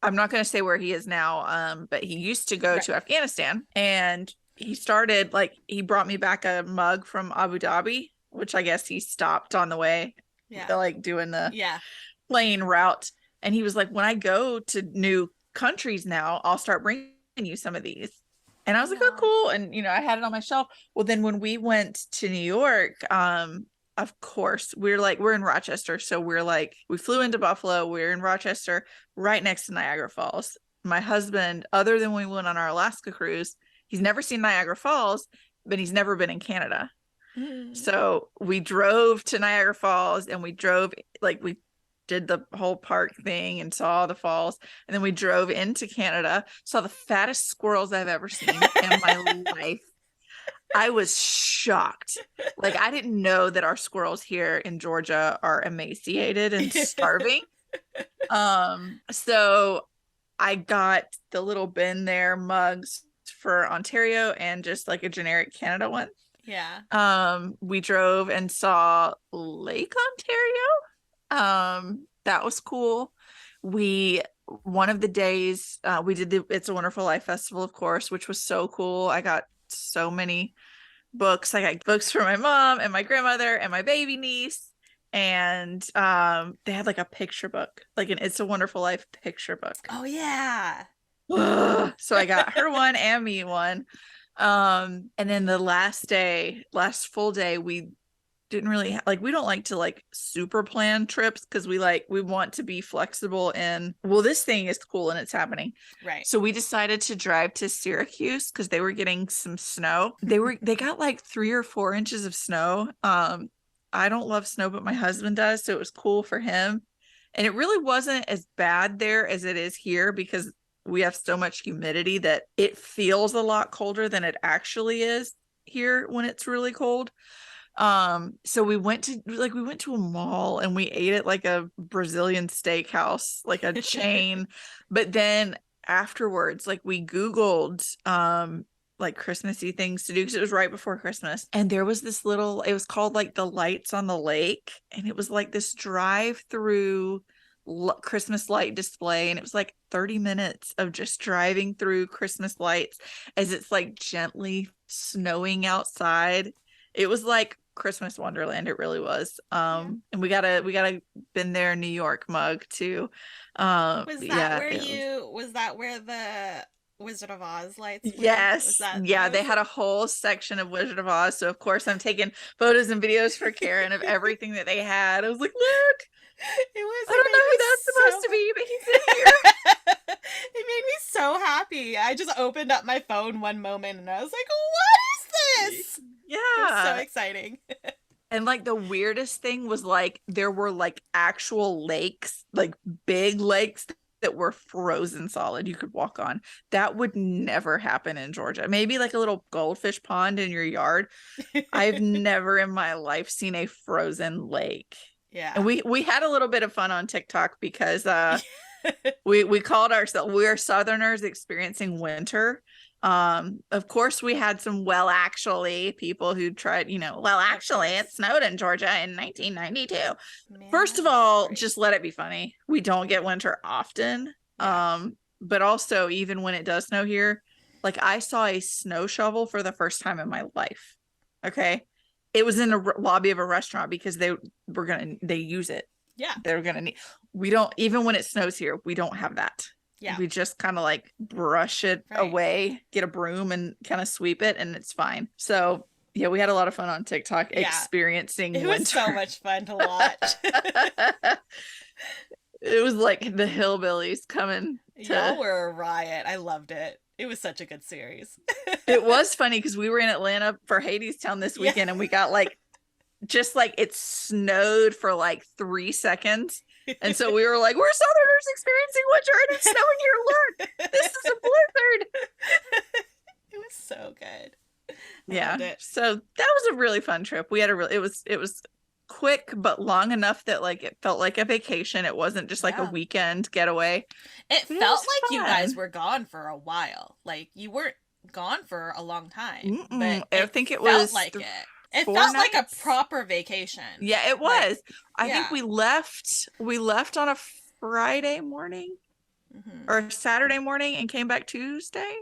I'm not going to say where he is now, but he used to go Right. to Afghanistan, and he started like he brought me back a mug from Abu Dhabi, which I guess he stopped on the way, Yeah. like doing the Yeah. plane route. And he was like, when I go to new countries now, I'll start bringing you some of these. And I was like, oh, Oh. cool. And, I had it on my shelf. Well, then when we went to New York, of course, we're in Rochester. So we flew into Buffalo. We're in Rochester, right next to Niagara Falls. My husband, other than when we went on our Alaska cruise, he's never seen Niagara Falls, but he's never been in Canada. Mm. So we drove to Niagara Falls and we did the whole park thing and saw the falls. And then we drove into Canada, saw the fattest squirrels I've ever seen in my life. I was shocked. Like, I didn't know that our squirrels here in Georgia are emaciated and starving. So I got the little bin there mugs for Ontario and just like a generic Canada one. Yeah. We drove and saw Lake Ontario. That was cool. We One of the days we did the It's a Wonderful Life Festival, of course, which was so cool. I got so many books. I got books for my mom and my grandmother and my baby niece. And they had like a picture book, like an It's a Wonderful Life picture book. Oh yeah. So I got her one and me one. And then the last full day, we didn't really we don't like to like super plan trips because we want to be flexible and well, this thing is cool and it's happening. Right. So we decided to drive to Syracuse because they were getting some snow. They got like 3 or 4 inches of snow. I don't love snow, but my husband does, so it was cool for him. And it really wasn't as bad there as it is here because we have so much humidity that it feels a lot colder than it actually is here when it's really cold. So we went to a mall and we ate at like a Brazilian steakhouse, like a chain. But then afterwards, like we Googled like Christmassy things to do because it was right before Christmas. And there was it was called like the Lights on the Lake, and it was like this drive-through Christmas light display, and it was like 30 minutes of just driving through Christmas lights as it's like gently snowing outside. It was like Christmas wonderland. It really was. Yeah. And we got a been there New York mug too. Yeah, was that where the Wizard of Oz lights were? Was yes. Yeah, that they was had it? a whole section of Wizard of Oz. So of course I'm taking photos and videos for Karin of everything that they had. I was like, look, I It don't know made who me that's supposed to so be, but he's in here. it made me so happy. I just opened up my phone one moment and I was like, "What is this?" It was so Yeah. exciting. And like the weirdest thing was like there were like actual lakes, like big lakes that were frozen solid you could walk on. That would never happen in Georgia. Maybe like a little goldfish pond in your yard. I've never in my life seen a frozen lake. And Yeah. we had a little bit of fun on TikTok because we called ourselves, we are Southerners experiencing winter. Of course we had some well actually people who tried, well Of actually it course. snowed in Georgia in 1992. Man, First that of is all, great. just let it be funny. We don't get winter often. Yeah. But also even when it does snow here, like I saw a snow shovel for the first time in my life. Okay. It was in a lobby of a restaurant because they use it. Yeah. They're gonna need, we don't, even when it snows here, we don't have that. Yeah. We just kind of like brush it Right. away, get a broom and kind of sweep it, and it's fine. So yeah, we had a lot of fun on TikTok Yeah. experiencing It was so winter. much fun to watch. It was like the hillbillies coming Y'all to. were a riot. I loved it. It was such a good series. It was funny because we were in Atlanta for Hadestown this Yeah. weekend and we got like just like it snowed for like 3 seconds. And so we were like, we're Southerners experiencing winter and it's snowing here. Look, this is a blizzard. It was so good. I Yeah. loved it. So that was a really fun trip. We had a really, it was quick but long enough that like it felt like a vacation. It wasn't just like a Yeah. weekend getaway. It But it felt was like you guys fun. were gone for a while. Like you weren't gone for a long time, but I it think it felt was like it. It 4 felt like a nights. proper vacation. Yeah, it Like, was. I think yeah. we left on a Friday morning Hmm. or Saturday morning and came back Tuesday,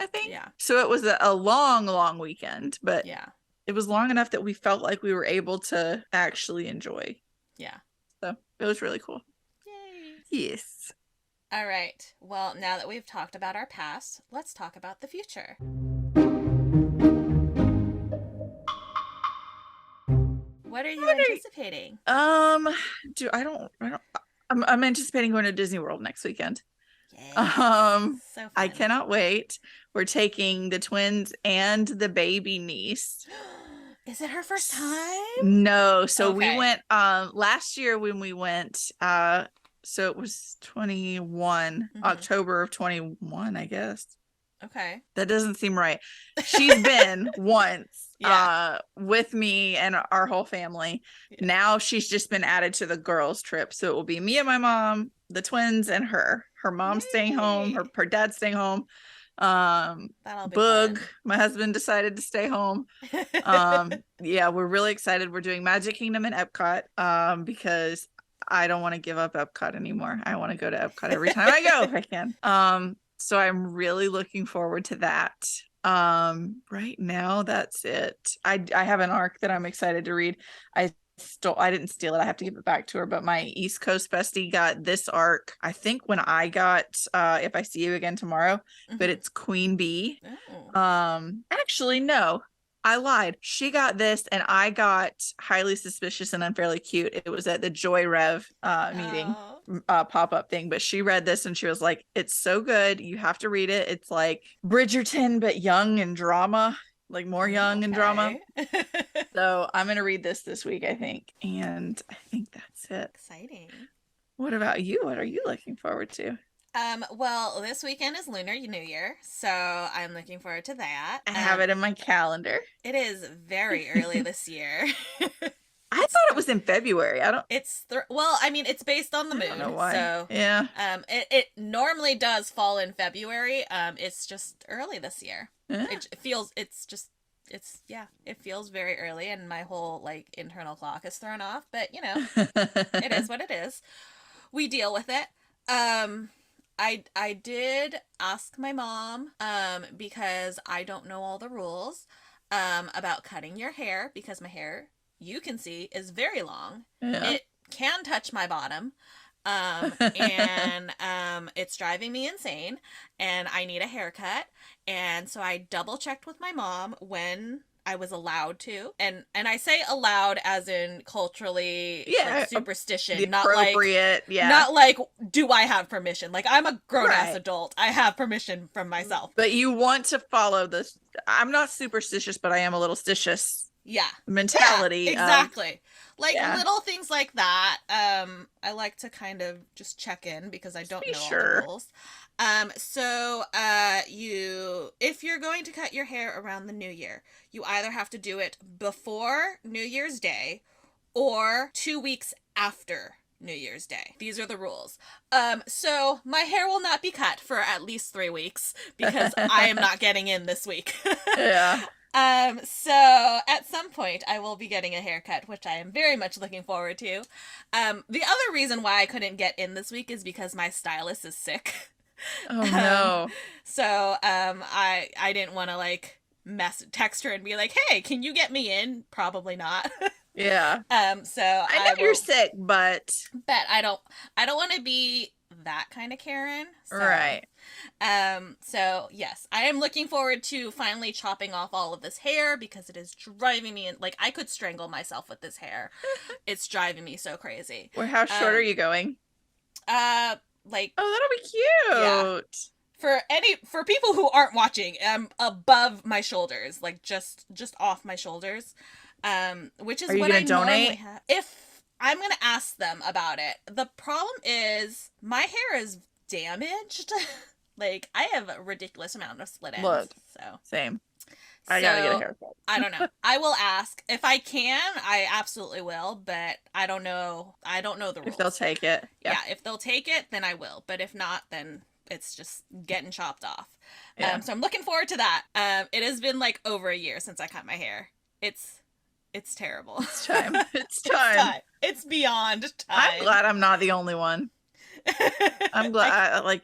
I think. Yeah. So it was a long, long weekend, but Yeah. it was long enough that we felt like we were able to actually enjoy. Yeah. So it was really cool. Yay. Yes. All right. Well, now that we've talked about our past, let's talk about the future. What are you anticipating? Do I don't I'm anticipating going to Disney World next weekend. Yes. So I fun. cannot wait. We're taking the twins and the baby niece. Is it her first time? No, so we Okay. went last year when we went so it was 21 Mhm. October of 21, I guess. Okay. That doesn't seem right. She's been once Yeah. with me and our whole family. Yeah. Now she's just been added to the girls trip. So it will be me and my mom, the twins and her. Her mom's staying home, Yay. her dad's staying home. That'll be Boog, fun. my husband decided to stay home. Yeah, we're really excited. We're doing Magic Kingdom and Epcot because I don't want to give up Epcot anymore. I want to go to Epcot every time I go if I can. So I'm really looking forward to that. Right now that's it. I have an arc that I'm excited to read. I didn't steal it. I have to give it back to her, but my East Coast bestie got this arc, I think when I got If I See You Again Tomorrow, but Mhm. it's Queen Bee. Oh. Actually no, I lied. She got this and I got Highly Suspicious and Unfairly Cute. It was at the Joy Rev meeting pop-up thing, but she read this and she was like, it's so good, you have to read it. It's like Bridgerton but young and drama, like more young and drama. Okay. So I'm gonna read this week, I think, and I think that's it. Exciting. What about you? What are you looking forward to? Well, this weekend is Lunar New Year, so I'm looking forward to that. I have it in my calendar. It is very early this year. I thought it was in February. I don't. Well, I mean, it's based on the I don't know moon, why. so Yeah. it normally does fall in February. It's just early this year. Yeah. It feels it feels very early, and my whole like internal clock is thrown off. But you know, it is what it is. We deal with it. I did ask my mom because I don't know all the rules about cutting your hair because my hair you can see, is very long. Yeah. It can touch my bottom. And it's driving me insane, and I need a haircut. And so I double checked with my mom when I was allowed to. And I say allowed as in culturally, like, Yeah. The superstition, appropriate. Yeah. not like, do I have permission? Like, I'm a grown ass Right. adult. I have permission from myself. But you want to follow this. I'm not superstitious, but I am a little stitious Yeah. mentality. Yeah, exactly. Like, yeah. little things like that. I like to kind of just check in because I don't be know all sure. the rules. If you're going to cut your hair around the new year, you either have to do it before New Year's Day or 2 weeks after New Year's Day. These are the rules. So my hair will not be cut for at least 3 weeks because I am not getting in this week. Yeah. So at some point I will be getting a haircut, which I am very much looking forward to. The other reason why I couldn't get in this week is because my stylist is sick. Oh no. So I didn't want to like text her and be like, "Hey, can you get me in?" Probably not. Yeah. So I know you're sick, but I don't want to be that kind of Karen. So, right. So yes, I am looking forward to finally chopping off all of this hair because it is driving me like I could strangle myself with this hair. It's driving me so crazy. Well, how short are you going? Like, oh, that'll be cute. Yeah. For people who aren't watching, above my shoulders, like just off my shoulders, which is Are you what gonna I donate? normally have. If I'm gonna ask them about it, the problem is my hair is damaged. Like, I have a ridiculous amount of split ends. Look, so same. I gotta get a haircut. I don't know. I will ask if I can. I absolutely will, but I don't know. I don't know the rules. If they'll take it, yeah. If they'll take it, then I will. But if not, then it's just getting chopped off. Yeah. So I'm looking forward to that. It has been like over a year since I cut my hair. It's terrible. It's time. It's time. It's beyond time. I'm glad I'm not the only one. I'm glad.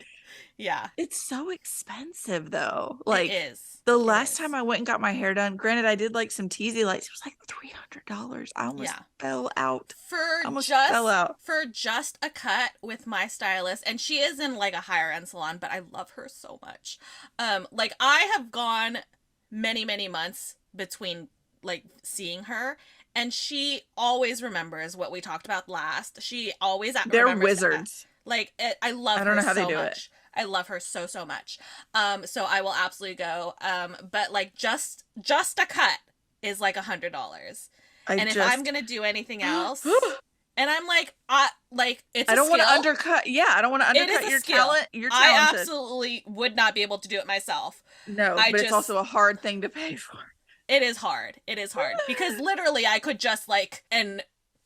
Yeah. It's so expensive though. Like, it is. The last time I went and got my hair done, granted, I did like some teasy lights. It was like $300. I almost fell out. For just a cut with my stylist, and she is in like a higher end salon, but I love her so much. Like, I have gone many, many months between like seeing her, and she always remembers what we talked about last. She always they're wizards. I love her. I don't know how so they do much. it. I love her so much. So I will absolutely go. But like just a cut is like $100. If I'm gonna do anything else, and I'm like, it's. I don't want to undercut. Yeah, I don't want to undercut your talent. You're talented. I absolutely would not be able to do it myself. No, but it's also a hard thing to pay for. It is hard. Because literally I could just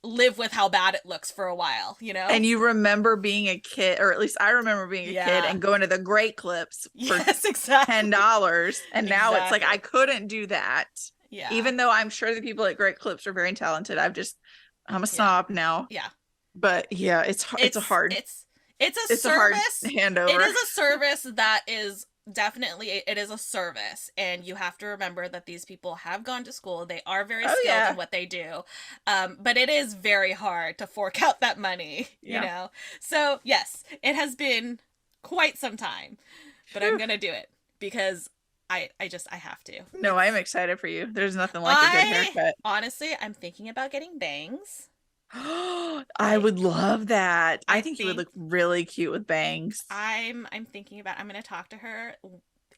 live with how bad it looks for a while, you know? And you remember being a kid, or at least I remember being a kid and going to the Great Clips for $10. And now it's like, I couldn't do that. Yeah. Even though I'm sure the people at Great Clips are very talented. I'm a snob now. Yeah. But yeah, it's a hard service. A hard handover. It is a service that is definitely, it is a service, and you have to remember that these people have gone to school. They are very skilled in what they do, but it is very hard to fork out that money, you know. So yes, it has been quite some time, but I'm gonna do it because I have to. No, I'm excited for you. There's nothing like a good haircut. Honestly, I'm thinking about getting bangs. I would love that. I think you would look really cute with bangs. I'm thinking about, I'm gonna talk to her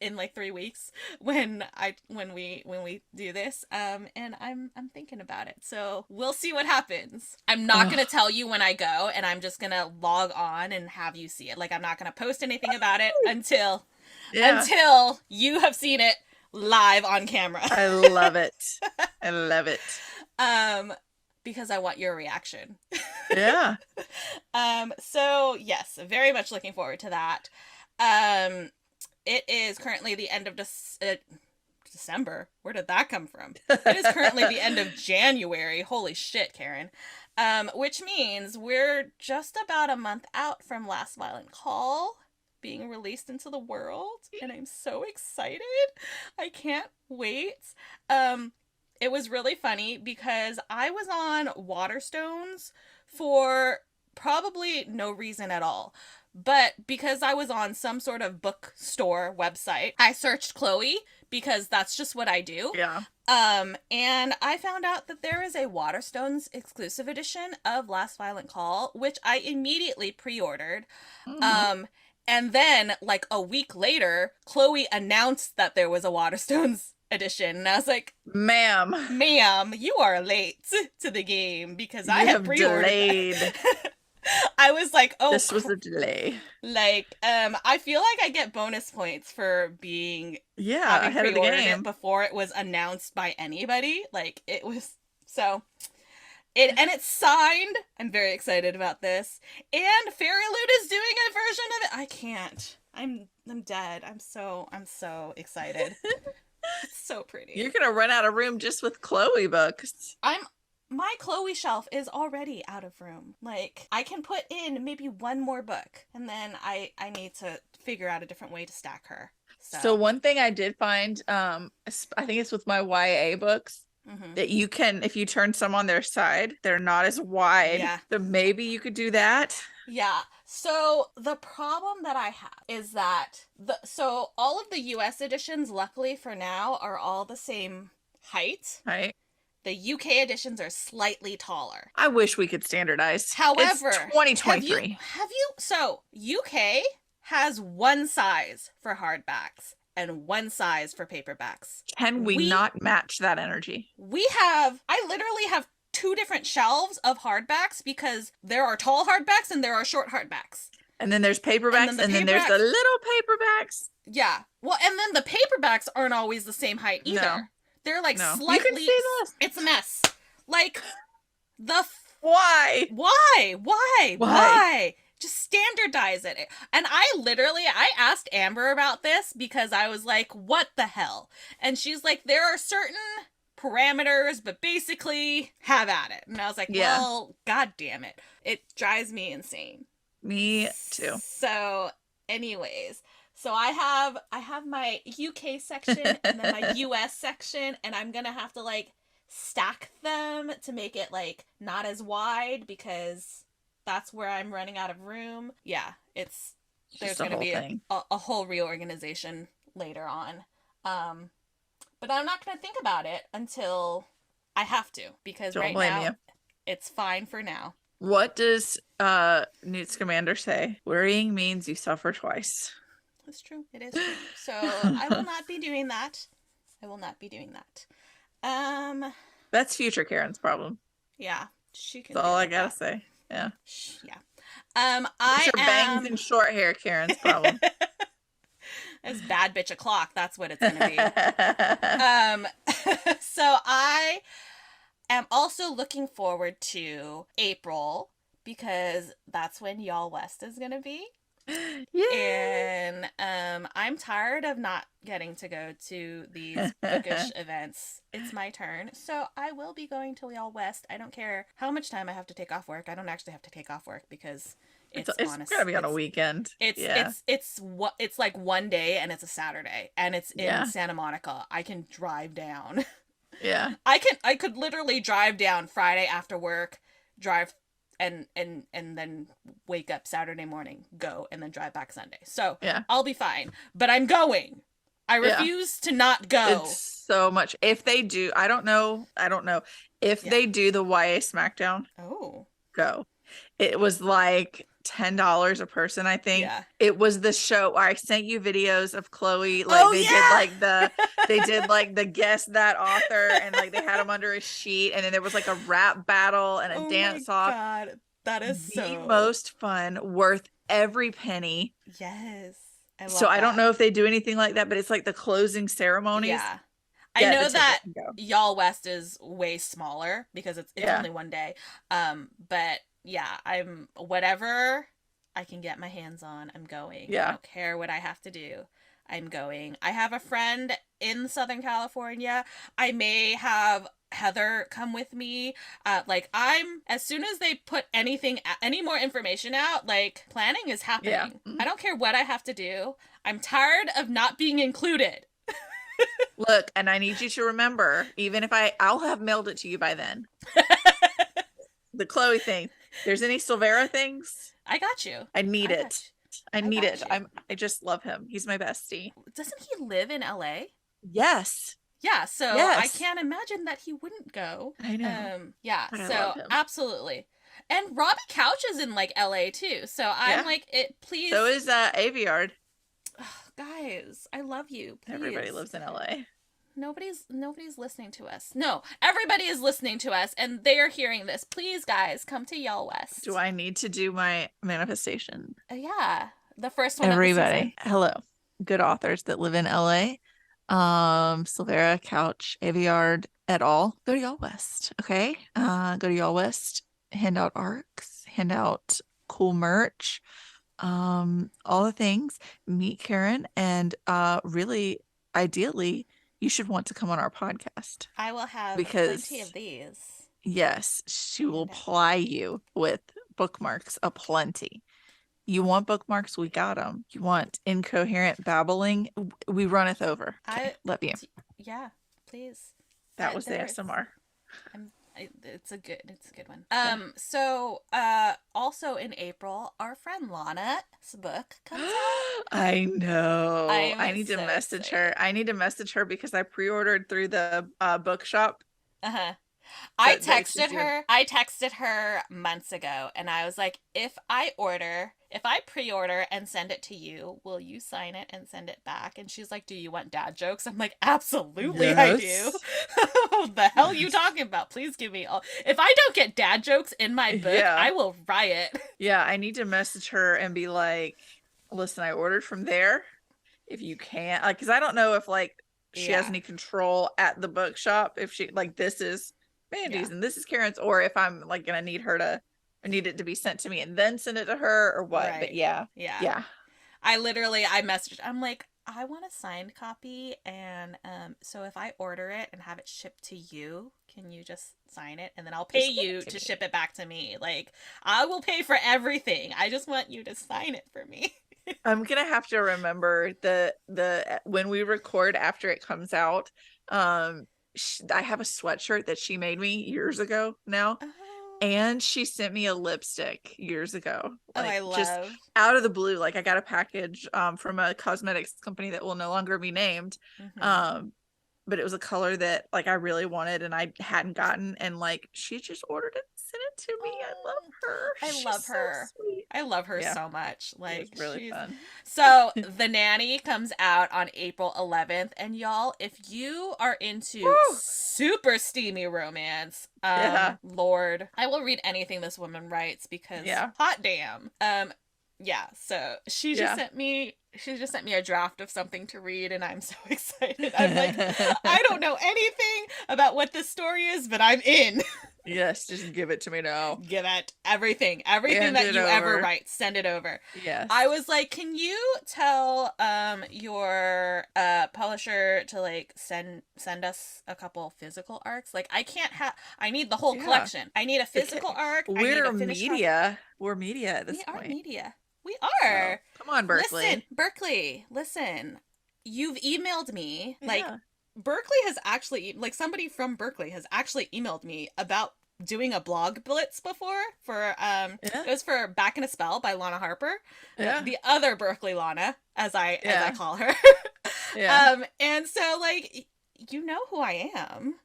in like 3 weeks when we do this. And I'm thinking about it. So we'll see what happens. I'm not gonna tell you when I go, and I'm just gonna log on and have you see it. Like, I'm not gonna post anything about it until you have seen it live on camera. I love it. I love it. Because I want your reaction. Yeah. So yes, very much looking forward to that. It is currently the end of December. Where did that come from? It is currently the end of January. Holy shit, Karin. Which means we're just about a month out from Last Violent Call being released into the world, and I'm so excited. I can't wait. it was really funny because I was on Waterstones for probably no reason at all. But because I was on some sort of bookstore website, I searched Chloe because that's just what I do. Yeah. And I found out that there is a Waterstones exclusive edition of Last Violent Call, which I immediately pre-ordered. Mm-hmm. And then, like a week later, Chloe announced that there was a Waterstones edition. And I was like, Ma'am, you are late to the game because I you had have pre-ordered delayed. that. I was like, oh, This was a delay. like, I feel like I get bonus points for being having ahead of the pre-ordered game. it before it was announced by anybody. Like, it was so and it's signed. I'm very excited about this. And Fairy Loot is doing a version of it. I can't. I'm dead. I'm so excited. It's so pretty. You're gonna run out of room just with Chloe books. My Chloe shelf is already out of room. Like, I can put in maybe one more book, and then I need to figure out a different way to stack her. So one thing I did find, I think it's with my YA books, that you can, if you turn some on their side, they're not as wide. Yeah. So maybe you could do that. Yeah. So the problem that I have is that so all of the US editions, luckily for now, are all the same height. Right. The UK editions are slightly taller. I wish we could standardize. However, it's 2023. So UK has one size for hardbacks and one size for paperbacks. Can we not match that energy? I literally have two different shelves of hardbacks because there are tall hardbacks and there are short hardbacks. And then there's paperbacks, and then there's the little paperbacks. Yeah. Well, and then the paperbacks aren't always the same height either. No. They're like slightly. You can see this. It's a mess. Like Why? Why? Just standardize it. And I asked Amber about this because I was like, what the hell? And she's like, there are certain parameters, but basically have at it. And I was like, well, god damn it. It drives me insane. Me too. So anyways, so I have my UK section and then my US section, and I'm gonna have to like stack them to make it like not as wide because that's where I'm running out of room. Yeah, there's gonna be a whole reorganization later on. But I'm not gonna think about it until I have to, because right now it's fine for now. What does Newt Scamander say? Worrying means you suffer twice. That's true. It is true. So I will not be doing that. That's future Karen's problem. Yeah, she can. That's all I gotta say. Yeah. Yeah. Your bangs and short hair, Karen's problem. It's bad bitch o'clock. That's what it's gonna be. So I am also looking forward to April because that's when Y'all West is gonna be. Yeah. And I'm tired of not getting to go to these bookish events. It's my turn. So I will be going to Y'all West. I don't care how much time I have to take off work. I don't actually have to take off work because it's gonna be on a weekend. It's like one day and it's a Saturday and it's in Santa Monica. I can drive down. Yeah. I could literally drive down Friday after work, drive and then wake up Saturday morning, go, and then drive back Sunday. So I'll be fine. But I'm going. I refuse to not go. It's so much. If they do, I don't know. If they do the YA Smackdown, go. It was like $10 a person, I think. Yeah. It was the show where I sent you videos of Chloe, like they did like the guess that author, and like they had him under a sheet, and then there was like a rap battle and a dance off. God, that is the most fun, worth every penny. Yes. I don't know if they do anything like that, but it's like the closing ceremonies. Yeah. I know that Y'all West is way smaller because it's only one day. But yeah, I'm whatever I can get my hands on, I'm going. Yeah. I don't care what I have to do. I'm going. I have a friend in Southern California. I may have Heather come with me. As soon as they put any more information out, like, planning is happening. I don't care what I have to do. I'm tired of not being included. Look, and I need you to remember, even if I'll have mailed it to you by then. The Chloe thing. There's any Silvera things? I got you. I need I got it. you. I I need got it. you. I just love him. He's my bestie. Doesn't he live in LA? Yes. Yeah, so I Yes. can't imagine that he wouldn't go. I know. Yeah, But I love so him. absolutely. And Robbie Couch is in like LA too. So I'm Yeah. like, it please. So is Aviard. Ugh, guys, I love you. Everybody Please. lives in LA. Nobody's listening to us. No, everybody is listening to us and they are hearing this. Please, guys, come to Y'all West. Do I need to do my manifestation? Yeah. The first one of the Everybody. season. Hello. Good authors that live in LA. Silvera, Couch, Aviard, et al. Go to Y'all West. Okay. Go to Y'all West, hand out arcs, hand out cool merch, all the things. Meet Karin, and really, ideally, you should want to come on our podcast I will have plenty because of these. yes, she will And ply you with bookmarks aplenty. You want bookmarks? We got them. You want incoherent babbling? We runneth over. Okay, love you. Yeah, please. That was the SMR. It's a good one. So also in April, our friend Lana's book comes out. I know. I need to so message excited. her. I need to message her because I pre-ordered through the bookshop. Uh-huh. I That they should texted do. her. I texted her months ago and I was like, if I pre-order and send it to you, will you sign it and send it back? And she's like, do you want dad jokes? I'm like, absolutely I do. What the hell are you talking about? Please give me all. If I don't get dad jokes in my book, Yeah. I will riot. Yeah, I need to message her and be like, listen, I ordered from there. If you can't, like, because I don't know if like she has any control at the bookshop, if she like this is Mandy's and this is Karen's, or if I'm like gonna need her to need it to be sent to me and then send it to her or what. Right. But yeah. I messaged, I'm like, I want a signed copy, and so if I order it and have it shipped to you, can you just sign it and then I'll pay you to ship it back to me? Like, I will pay for everything. I just want you to sign it for me. I'm gonna have to remember the when we record after it comes out. I have a sweatshirt that she made me years ago now. And she sent me a lipstick years ago. Like, I love. Just out of the blue. Like, I got a package from a cosmetics company that will no longer be named. But it was a color that like I really wanted and I hadn't gotten, and like she just ordered it and sent it to me. I love her. I love her. So sweet. I love her so much. Like, it's really fun. So The Nanny comes out on April 11th, and y'all, if you are into super steamy romance, Lord, I will read anything this woman writes because hot damn. So she just sent me a draft of something to read, and I'm so excited. I'm like, I don't know anything about what this story is, but I'm in. Yes, just give it to me now. Give it everything that you ever write, send it over. Yes. I was like, can you tell your publisher to like send us a couple physical arcs? Like, I need the whole collection. I need a physical arc. We're media. We're media at this point. We are media. We are. So, come on, Berkeley. Listen. You've emailed me. Like, Berkeley has actually, like, somebody from Berkeley has actually emailed me about doing a blog blitz before for it was for Back in a Spell by Lana Harper. The other Berkeley Lana, as I call her. And so, like, you know who I am.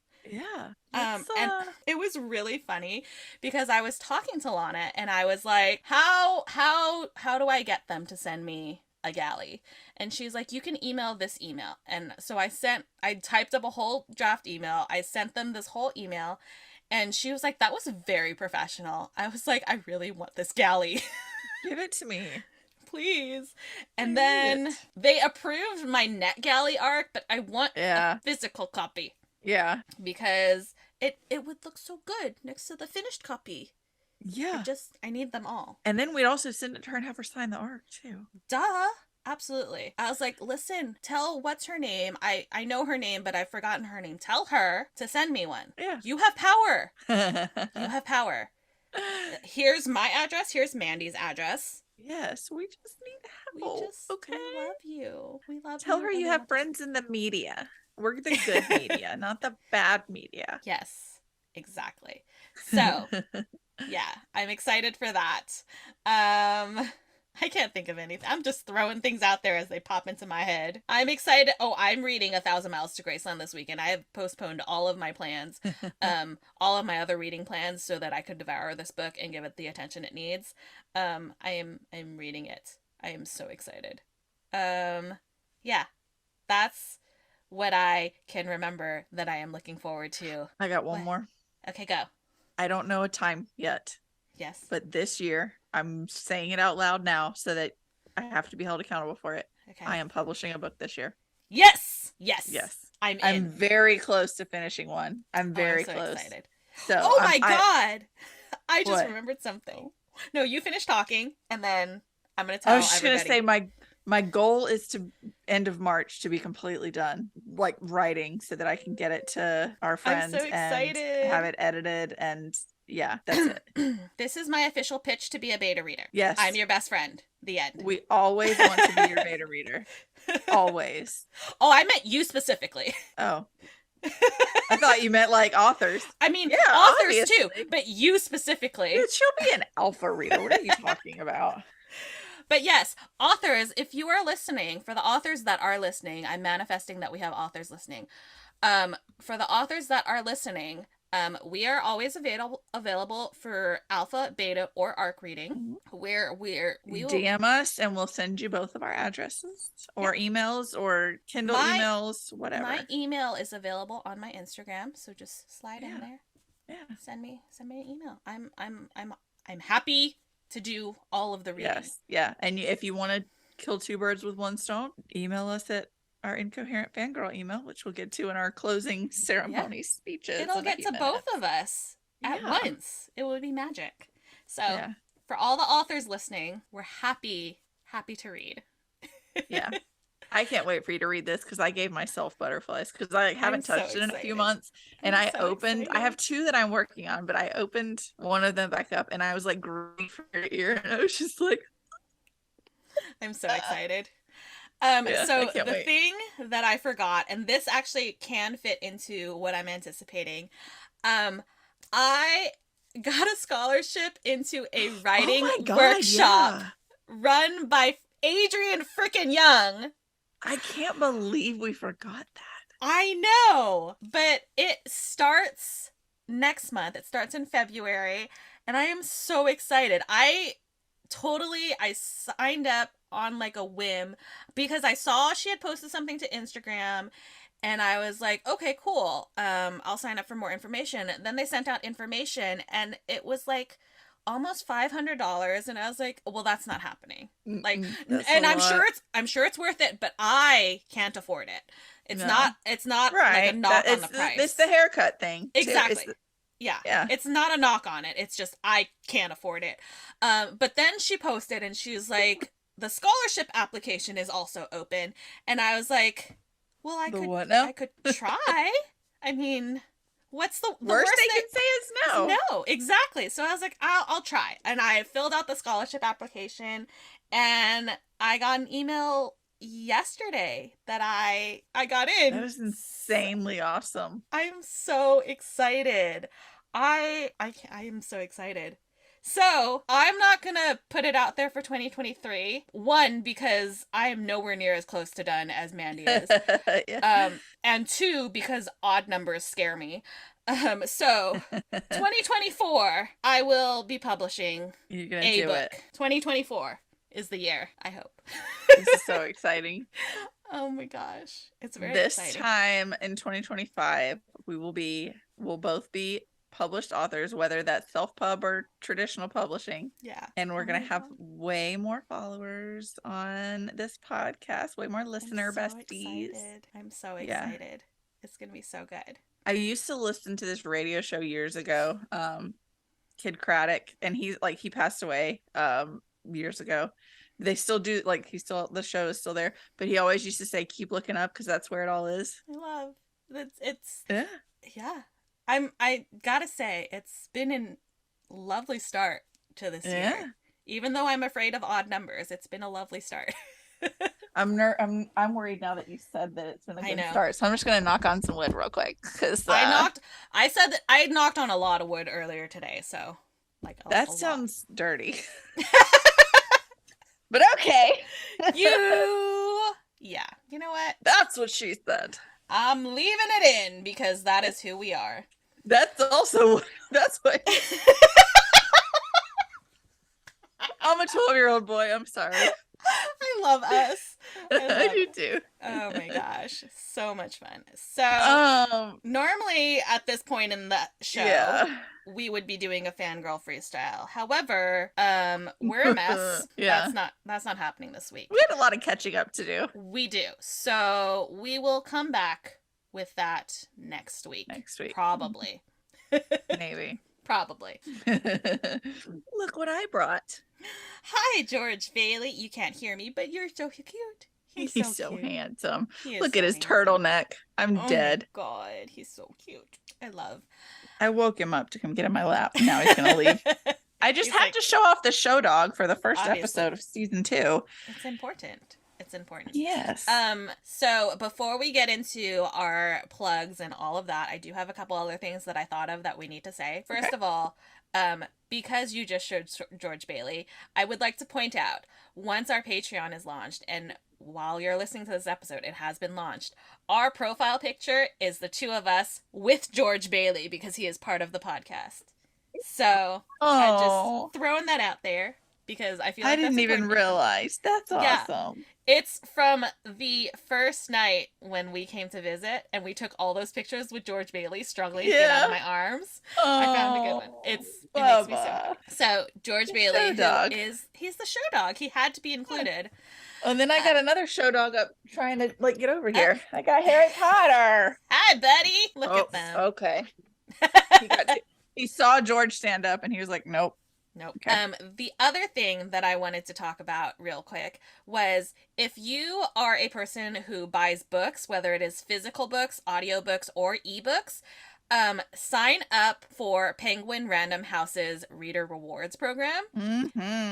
And it was really funny because I was talking to Lana and I was like, how do I get them to send me a galley? And she's like, you can email this email. And so I typed up a whole draft email. I sent them this whole email, and she was like, that was very professional. I was like, I really want this galley. Give it to me. Please. And then they approved my net galley arc, but I want a physical copy. Yeah. Because it would look so good next to the finished copy. Yeah. I need them all. And then we'd also send it to her and have her sign the arc too. Duh. Absolutely. I was like, listen, what's her name? I know her name, but I've forgotten her name. Tell her to send me one. Yeah. You have power. You have power. Here's my address. Here's Mandy's address. Yes, we just need help. Okay. we love you. We love Tell you her and you we have want friends in the media. We're the good media, not the bad media. Yes, exactly. So, yeah, I'm excited for that. I can't think of anything. I'm just throwing things out there as they pop into my head. I'm excited. Oh, I'm reading A Thousand Miles to Graceland this weekend. I have postponed all of my plans, all of my other reading plans, so that I could devour this book and give it the attention it needs. I'm reading it. I am so excited. Yeah, that's what I can remember that I am looking forward to. I got one What? more. Okay, go. I don't know a time yet, Yes. but this year, I'm saying it out loud now so that I have to be held accountable for it. Okay. I am publishing a book this year. Yes! Yes. Yes. I'm I'm in. very close to finishing one. I'm Oh, I'm very so close. excited. So Oh my I god! I just what? remembered something. No, you finish talking, and then I'm going to I was tell just gonna say everybody. my goal is to end of March to be completely done, like writing, so that I can get it to our I'm so friends and have excited. it edited. And yeah, that's it. This is my official pitch to be a beta reader. I'm Yes, your best friend. The end. we always want to be your beta reader. Always. Oh, I meant you specifically. Oh, I thought you meant like authors. I mean, Yeah, authors too, obviously. but you specifically. Dude, she'll be an alpha reader. What are you talking about? But yes, authors, if you are listening, for the authors that are listening, I'm manifesting that we have authors listening. For the authors that are listening, we are always available for alpha, beta, or arc reading. Mhm. We will. DM us and we'll send you both of our addresses Yeah, or emails or Kindle my emails, my whatever. email is available on my Instagram, so just slide in Yeah. there. Yeah. Send me an email. I'm happy to do all of the reading. Yes. Yeah. And if you want to kill two birds with one stone, email us at our incoherent fangirl email, which we'll get to in our closing Yeah, ceremony speeches it'll in a get few to both minutes. of us at Yeah. once. It would be magic. So, Yeah. for all the authors listening, we're happy to read. Yeah. I can't wait for you to read this because I gave myself butterflies because I I'm haven't so touched it in a few excited. months. And I'm I so opened, I excited. have two that I'm working on, but I opened one of them back up and I was like green for your ear. And I was just like, I'm so excited. yeah, I So can't the wait. thing that I forgot, and this actually can fit into what I'm anticipating, I got a scholarship into a Oh writing my God. workshop Yeah. run by Adrian frickin' Young. I can't believe we forgot that. I know, but it starts next month. It starts in February, and I am so excited. I signed up on like a whim because I saw she had posted something to Instagram and I was like, okay, cool. I'll sign up for more information. Then they sent out information and it was like almost $500 and I was like, well, that's not happening. Like, That's a and lot. I'm sure it's worth it, but I can't afford it. No. It's not like a Right. knock on the It's the price. haircut thing too. Exactly. Yeah. Yeah. It's not a knock on it. It's just I can't afford it. But then she posted and she was like, the scholarship application is also open. And I was like, well, The what now? I could try. I mean, what's the Worst worst they thing? can say is no. No, exactly. So I was like, I'll try. And I filled out the scholarship application and I got an email yesterday that I got That in. is insanely awesome. I'm so excited. I am so excited. So, I'm not going to put it out there for 2023. One, because I am nowhere near as close to done as Mandy is. Yeah. And two, because odd numbers scare me. So 2024, I will be publishing You're gonna a do book. it. 2024 is the year, I hope. This is so exciting. Oh my gosh. It's very This exciting. time in 2025, we'll both be published authors, whether that's self-pub or traditional publishing. Yeah. And we're Oh gonna my have God. way more followers on this podcast, way more listener besties. I'm so Yeah. excited. It's going to be so good. I used to listen to this radio show years ago, Kid Craddock, and he passed away years ago. They still do, like, the show is still there, but he always used to say keep looking up because that's where it all is. I love it's Yeah. yeah. I got to say it's been a lovely start to this Yeah. year. Even though I'm afraid of odd numbers, it's been a lovely start. I'm worried now that you said that it's been a I good know. start. So I'm just gonna knock on some wood real quick because I said that I had knocked on a lot of wood earlier today, so like that a lot. sounds dirty. But okay. Yeah, you know what? That's what she said. I'm leaving it in because that is who we are. That's what I'm a 12-year-old boy. I'm sorry. I love us. I do too. Oh my gosh, so much fun. So normally at this point in the show, we would be doing a fangirl freestyle. However, we're a mess. Yeah. That's not happening this week. We had a lot of catching up to do. We do. So we will come back with that next week. Probably. Maybe. Probably. Look what I brought. Hi, George Bailey. You can't hear me, but you're so cute. He's so cute. Handsome. Look so at his handsome. turtleneck. I'm dead. Oh my God, he's so cute. I woke him up to come get in my lap. Now he's gonna leave. I just had to show off the show dog for the first episode of season 2. It's important. It's important. Yes. So before we get into our plugs and all of that, I do have a couple other things that I thought of that we need to say. First of all, because you just showed George Bailey, I would like to point out, once our Patreon is launched, and while you're listening to this episode, it has been launched, our profile picture is the two of us with George Bailey because he is part of the podcast. So I'm just throwing that out there because I feel like I didn't even realize. That's awesome. Yeah. It's from the first night when we came to visit and we took all those pictures with George Bailey struggling to get out of my arms. I found a good one. It makes me so happy. So George Bailey, he's the show dog. He had to be included. And then I got another show dog up trying to get over here. I got Harry Potter. Hi, buddy. Look at them. Okay. He saw George stand up and he was like, nope. Okay. The other thing that I wanted to talk about real quick was if you are a person who buys books, whether it is physical books, audiobooks, or ebooks, sign up for Penguin Random House's Reader Rewards program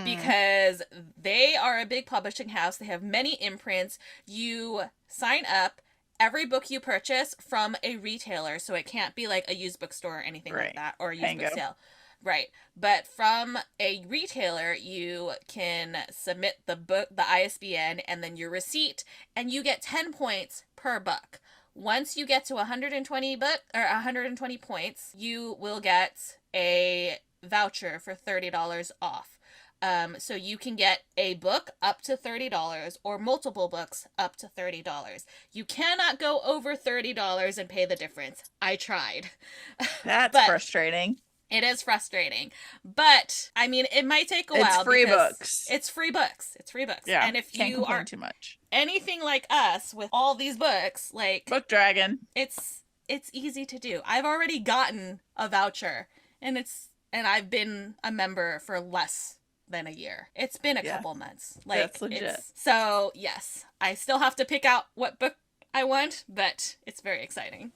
because they are a big publishing house. They have many imprints. You sign up. Every book you purchase from a retailer, so it can't be like a used bookstore or anything like that, or a used book sale. Right. But from a retailer, you can submit the book, the ISBN, and then your receipt, and you get 10 points per book. Once you get to 120 points, you will get a voucher for $30 off. So you can get a book up to $30 or multiple books up to $30. You cannot go over $30 and pay the difference. I tried. That's frustrating. It is frustrating. But, I mean, it might take a while. It's free books. It's free books. It's free books. Yeah, and if you are too much. Anything like us with all these books, like Book Dragon, it's easy to do. I've already gotten a voucher, and I've been a member for less than a year. It's been a couple months. Like, that's legit. So, yes, I still have to pick out what book I want, but it's very exciting.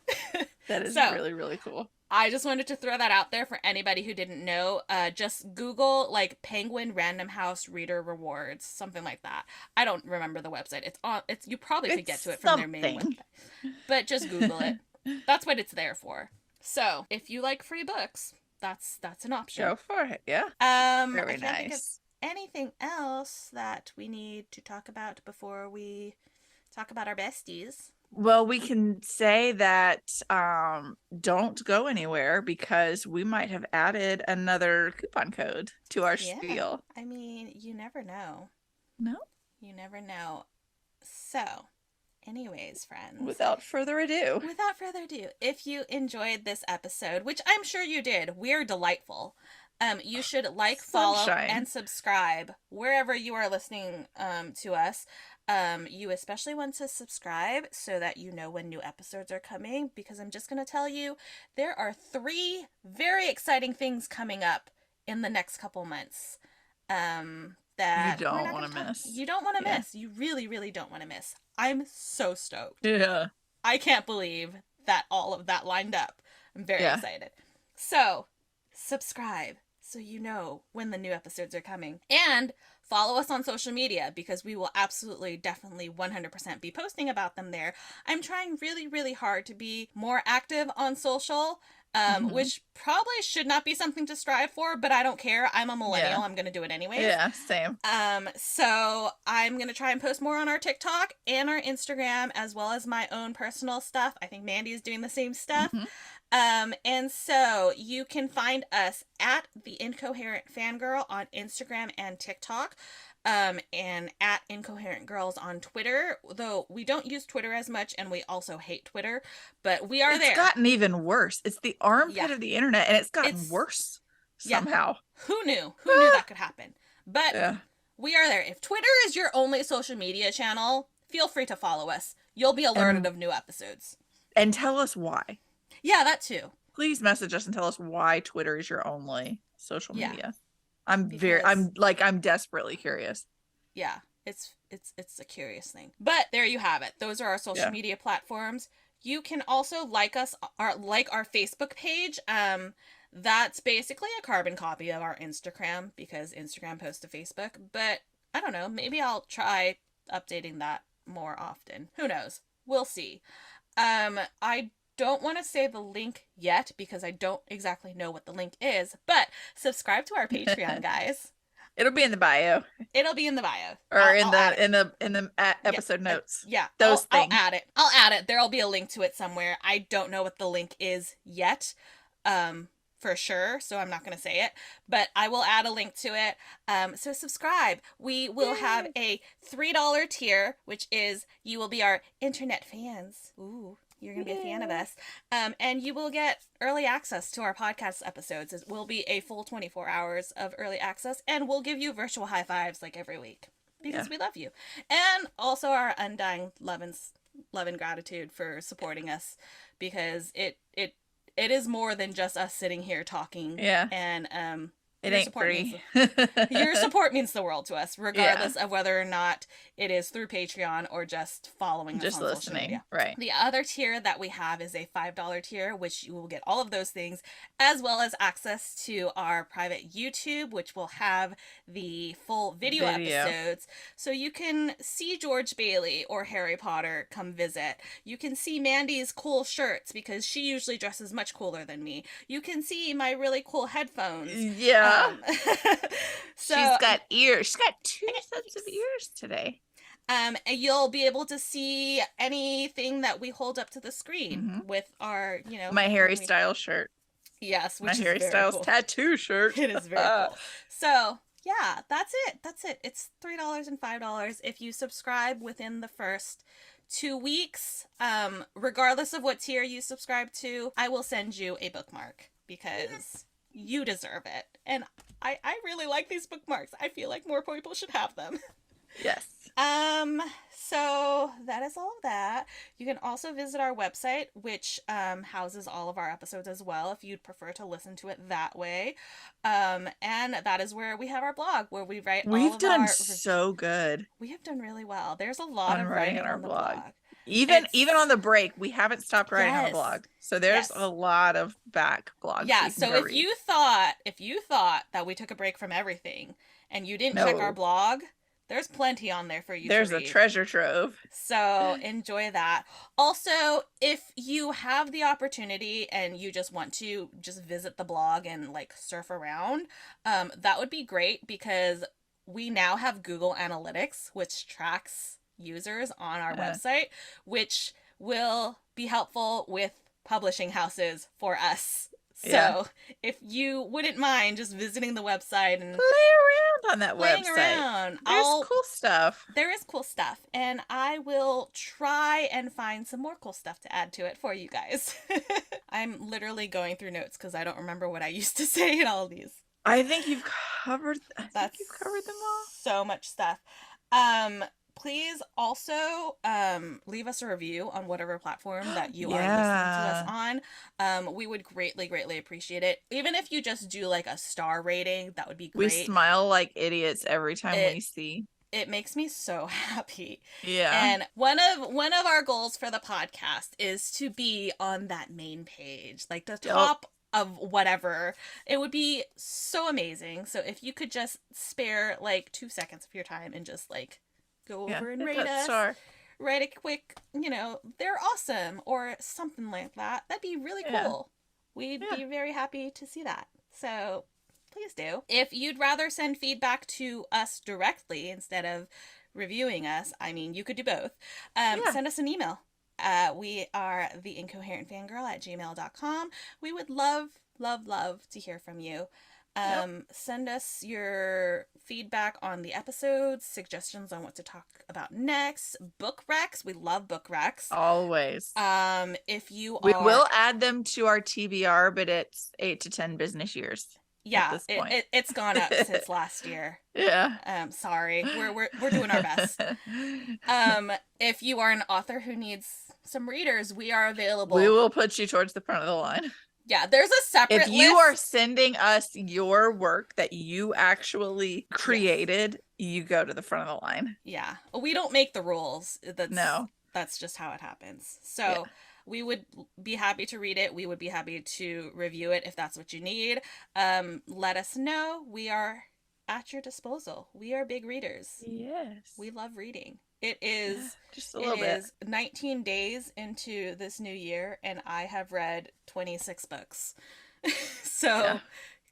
That is really, really cool. I just wanted to throw that out there for anybody who didn't know. Just Google like Penguin Random House Reader Rewards, something like that. I don't remember the website. You probably could get to it from their main website. But just Google it. That's what it's there for. So, if you like free books, that's an option. Go for it. Yeah. Very nice. Think of anything else that we need to talk about before we talk about our besties? Well, we can say that don't go anywhere because we might have added another coupon code to our spiel. I mean, you never know. No? You never know. So, anyways, friends. Without further ado, if you enjoyed this episode, which I'm sure you did, we're delightful. You should follow, and subscribe wherever you are listening to us. You especially want to subscribe so that you know when new episodes are coming, because I'm just going to tell you there are 3 very exciting things coming up in the next couple months that you don't want to miss. You don't want to miss. You really, really don't want to miss. I'm so stoked. Yeah. I can't believe that all of that lined up. I'm very excited. So, subscribe. so you know when the new episodes are coming. And follow us on social media because we will absolutely, definitely, 100% be posting about them there. I'm trying really, really hard to be more active on social. Which probably should not be something to strive for, but I don't care. I'm a millennial. Yeah. I'm going to do it anyways. Yeah, same. So I'm going to try and post more on our TikTok and our Instagram, as well as my own personal stuff. I think Mandy is doing the same stuff. And so you can find us at the Incoherent Fangirl on Instagram and TikTok. And at Incoherent Girls on Twitter, though we don't use Twitter as much and we also hate Twitter, but we are there. It's gotten even worse. It's the armpit of the internet, and it's gotten worse somehow. Who knew? Who knew that could happen? But we are there. If Twitter is your only social media channel, feel free to follow us. You'll be alerted of new episodes. And tell us why. Yeah, that too. Please message us and tell us why Twitter is your only social media. I'm desperately curious. Yeah, it's a curious thing. But there you have it. Those are our social media platforms. You can also like us, our Facebook page. That's basically a carbon copy of our Instagram because Instagram posts to Facebook. But I don't know, maybe I'll try updating that more often. Who knows? We'll see. I don't want to say the link yet because I don't exactly know what the link is, but subscribe to our Patreon, guys. It'll be in the bio. It'll be in the bio. Or in the episode notes. Yeah. Those things. I'll add it. There'll be a link to it somewhere. I don't know what the link is yet. For sure, so I'm not going to say it, but I will add a link to it. So subscribe. We will have a $3 tier, which is you will be our internet fans. Ooh, you're going to be a fan of us. And you will get early access to our podcast episodes. It will be a full 24 hours of early access, and we'll give you virtual high fives like every week because we love you. And also our undying love and gratitude for supporting us because it is more than just us sitting here talking. Yeah. And it ain't free. Your support means the world to us, regardless of whether or not it is through Patreon or just following us on social media. Right. The other tier that we have is a $5 tier, which you will get all of those things, as well as access to our private YouTube, which will have the full video episodes. So you can see George Bailey or Harry Potter come visit. You can see Mandy's cool shirts because she usually dresses much cooler than me. You can see my really cool headphones. Yeah. So she's got ears. She's got 2 sets of ears today. And you'll be able to see anything that we hold up to the screen with our, my Harry Styles shirt. Yes, which my is Harry very Styles cool. Tattoo shirt. It is very cool. So yeah, that's it. It's $3 and $5 if you subscribe within the first 2 weeks. Regardless of what tier you subscribe to, I will send you a bookmark because you deserve it. And I really like these bookmarks. I feel like more people should have them. Yes. So that is all of that. You can also visit our website, which houses all of our episodes as well, if you'd prefer to listen to it that way. And that is where we have our blog, where we write all of our... We've done so good. We have done really well. There's a lot of writing on our blog. Even on the break, we haven't stopped writing on the blog. So there's a lot of back blogs. Yeah, so if you thought that we took a break from everything and you didn't check our blog, there's plenty on there for you to read. There's a treasure trove. So enjoy that. Also, if you have the opportunity and you just want to just visit the blog and like surf around, that would be great because we now have Google Analytics, which tracks users on our website, which will be helpful with publishing houses for us. So if you wouldn't mind just visiting the website and play around on that website. There's cool stuff. There is cool stuff. And I will try and find some more cool stuff to add to it for you guys. I'm literally going through notes because I don't remember what I used to say in all these. I think you've covered them all. So much stuff. Please also leave us a review on whatever platform that you are listening to us on. We would greatly, greatly appreciate it. Even if you just do like a star rating, that would be great. We smile like idiots every time we see. It makes me so happy. Yeah. And one of our goals for the podcast is to be on that main page, like the top of whatever. It would be so amazing. So if you could just spare like 2 seconds of your time and just like go over and hit rate that us, star. write a quick, they're awesome or something like that. That'd be really Yeah. cool. We'd Yeah. be very happy to see that. So please do. If you'd rather send feedback to us directly instead of reviewing us, I mean, you could do both. Yeah. Send us an email. We are theincoherentfangirl@gmail.com. We would love, love, love to hear from you. Send us your feedback on the episodes, suggestions on what to talk about next, book recs. We love book recs. Always. If you We are, will add them to our TBR, but it's 8 to 10 business years. yeah, At this point. it's gone up since last year. Yeah. Sorry, we're doing our best. If you are an author who needs some readers, we are available. We will put you towards the front of the line. Yeah, there's a separate if you list. are sending us your work that you actually created, you go to the front of the line. Yeah, we don't make the rules. No, that's just how it happens. So we would be happy to read it. We would be happy to review it if that's what you need. Let us know. We are at your disposal. We are big readers. Yes, we love reading. It is just a little bit. Is 19 days into this new year, and I have read 26 books. So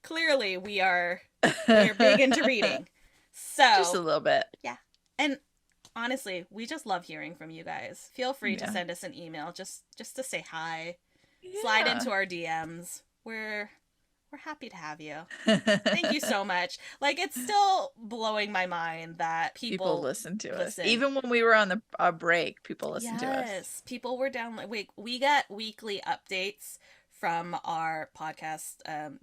clearly we're big into reading. So just a little bit. Yeah. And honestly, we just love hearing from you guys. Feel free to send us an email just to say hi. Slide into our DMs. We're happy to have you. Thank you so much. Like, it's still blowing my mind that people listen to us. Even when we were on the break, people listened to us. Yes, people were down. We got weekly updates from our podcast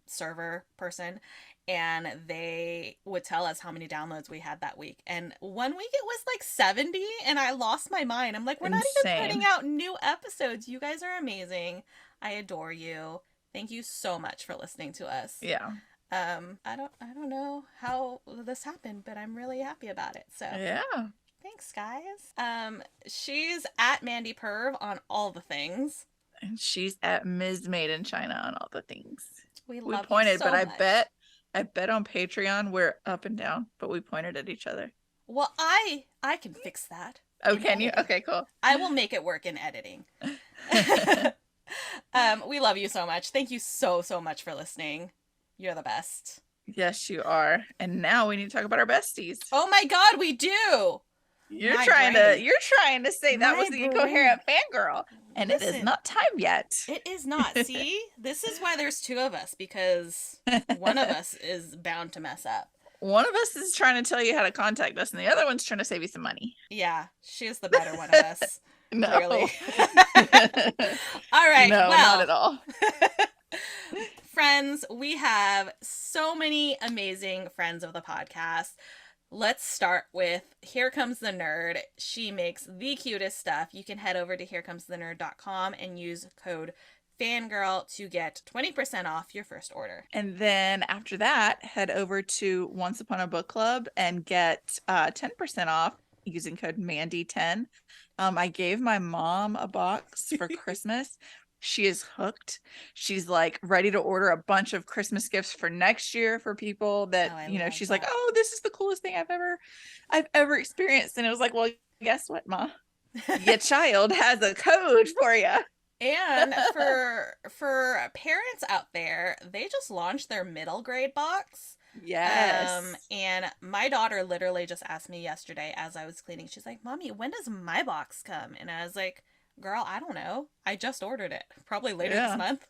server person, and they would tell us how many downloads we had that week. And one week it was like 70, and I lost my mind. I'm like, we're not even putting out new episodes. You guys are amazing. I adore you. Thank you so much for listening to us. Yeah. I don't know how this happened, but I'm really happy about it. So yeah. Thanks, guys. She's at Mandy Perv on all the things. And she's at Ms. Made in China on all the things. We love pointed, you so but much. I bet on Patreon we're up and down, but we pointed at each other. Well, I can fix that. Oh, can you? Okay, cool. I will make it work in editing. We love you so much. Thank you so much for listening. You're the best. Yes, you are. And now we need to talk about our besties. Oh my God, we do. You're trying to say that was the incoherent fangirl, and Listen, it is not time yet. It is not. See, this is why there's two of us, because one of us is bound to mess up. One of us is trying to tell you how to contact us, and the other one's trying to save you some money. Yeah, she's the better one of us. No. Clearly. All right. No, well, not at all. Friends, we have so many amazing friends of the podcast. Let's start with Here Comes the Nerd. She makes the cutest stuff. You can head over to herecomesthenerd.com and use code Fangirl to get 20% off your first order. And then after that, head over to Once Upon a Book Club and get 10% off using code Mandy10. I gave my mom a box for Christmas. She is hooked. She's like ready to order a bunch of Christmas gifts for next year for people that, she's like, oh, this is the coolest thing I've ever experienced. And it was like, well, guess what, Ma? Your child has a code for you. And for parents out there, they just launched their middle grade box. Yes. And my daughter literally just asked me yesterday as I was cleaning. She's like, Mommy, when does my box come? And I was like, girl, I don't know. I just ordered it. Probably later this month.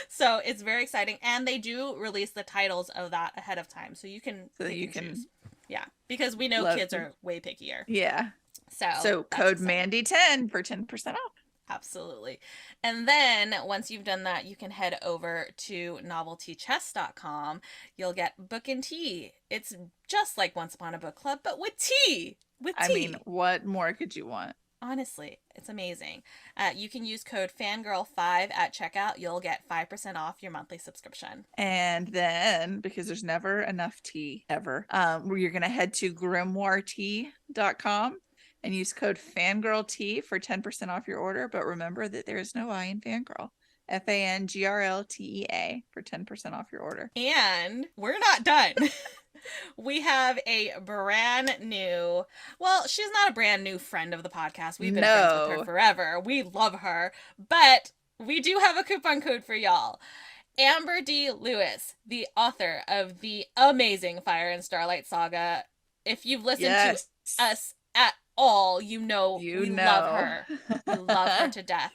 So it's very exciting. And they do release the titles of that ahead of time. So you can choose. Yeah. Because we know kids are way pickier. Yeah. So code Mandy10 for 10% off. Absolutely. And then once you've done that, you can head over to noveltychest.com. You'll get book and tea. It's just like Once Upon a Book Club, but with tea. I mean, what more could you want? Honestly, it's amazing. You can use code Fangirl5 at checkout. You'll get 5% off your monthly subscription. And then, because there's never enough tea ever, you're going to head to grimoiretea.com and use code FangirlT for 10% off your order. But remember that there is no I in Fangirl. FANGRLTEA for 10% off your order. And we're not done. We have a brand new, well, she's not a brand new friend of the podcast. We've been friends with her No. forever. We love her. But we do have a coupon code for y'all. Amber D. Lewis, the author of the amazing Fire and Starlight saga. If you've listened to Yes. us at all, you know You we love know. her. We love her to death.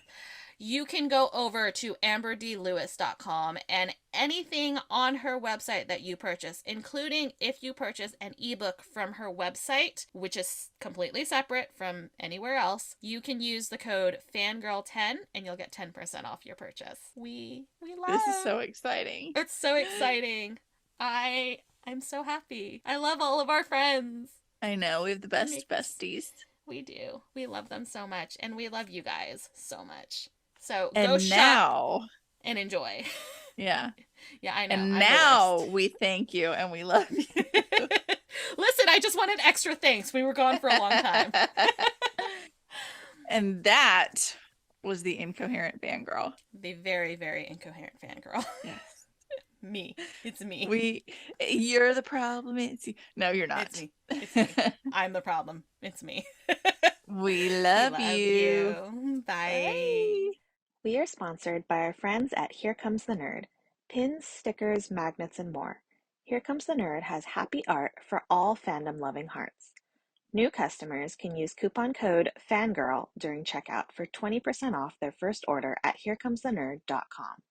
You can go over to amberdlewis.com, and anything on her website that you purchase, including if you purchase an ebook from her website, which is completely separate from anywhere else, you can use the code fangirl10 and you'll get 10% off your purchase. We love. This is so exciting. It's so exciting. I'm so happy. I love all of our friends. I know, we have the best besties. We do. We love them so much, and we love you guys so much. So and go now, shop and enjoy. Yeah. Yeah, I know. And I'm now we thank you and we love you. Listen, I just wanted extra thanks. We were gone for a long time. And that was the incoherent fangirl. The very, very incoherent fangirl. Yes. Me. It's me. You're the problem. It's you. No, you're not. It's me. It's me. I'm the problem. It's me. We love you. Bye. We are sponsored by our friends at Here Comes the Nerd. Pins, stickers, magnets, and more. Here Comes the Nerd has happy art for all fandom-loving hearts. New customers can use coupon code FANGIRL during checkout for 20% off their first order at HereComesTheNerd.com.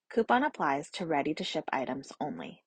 Coupon applies to ready-to-ship items only.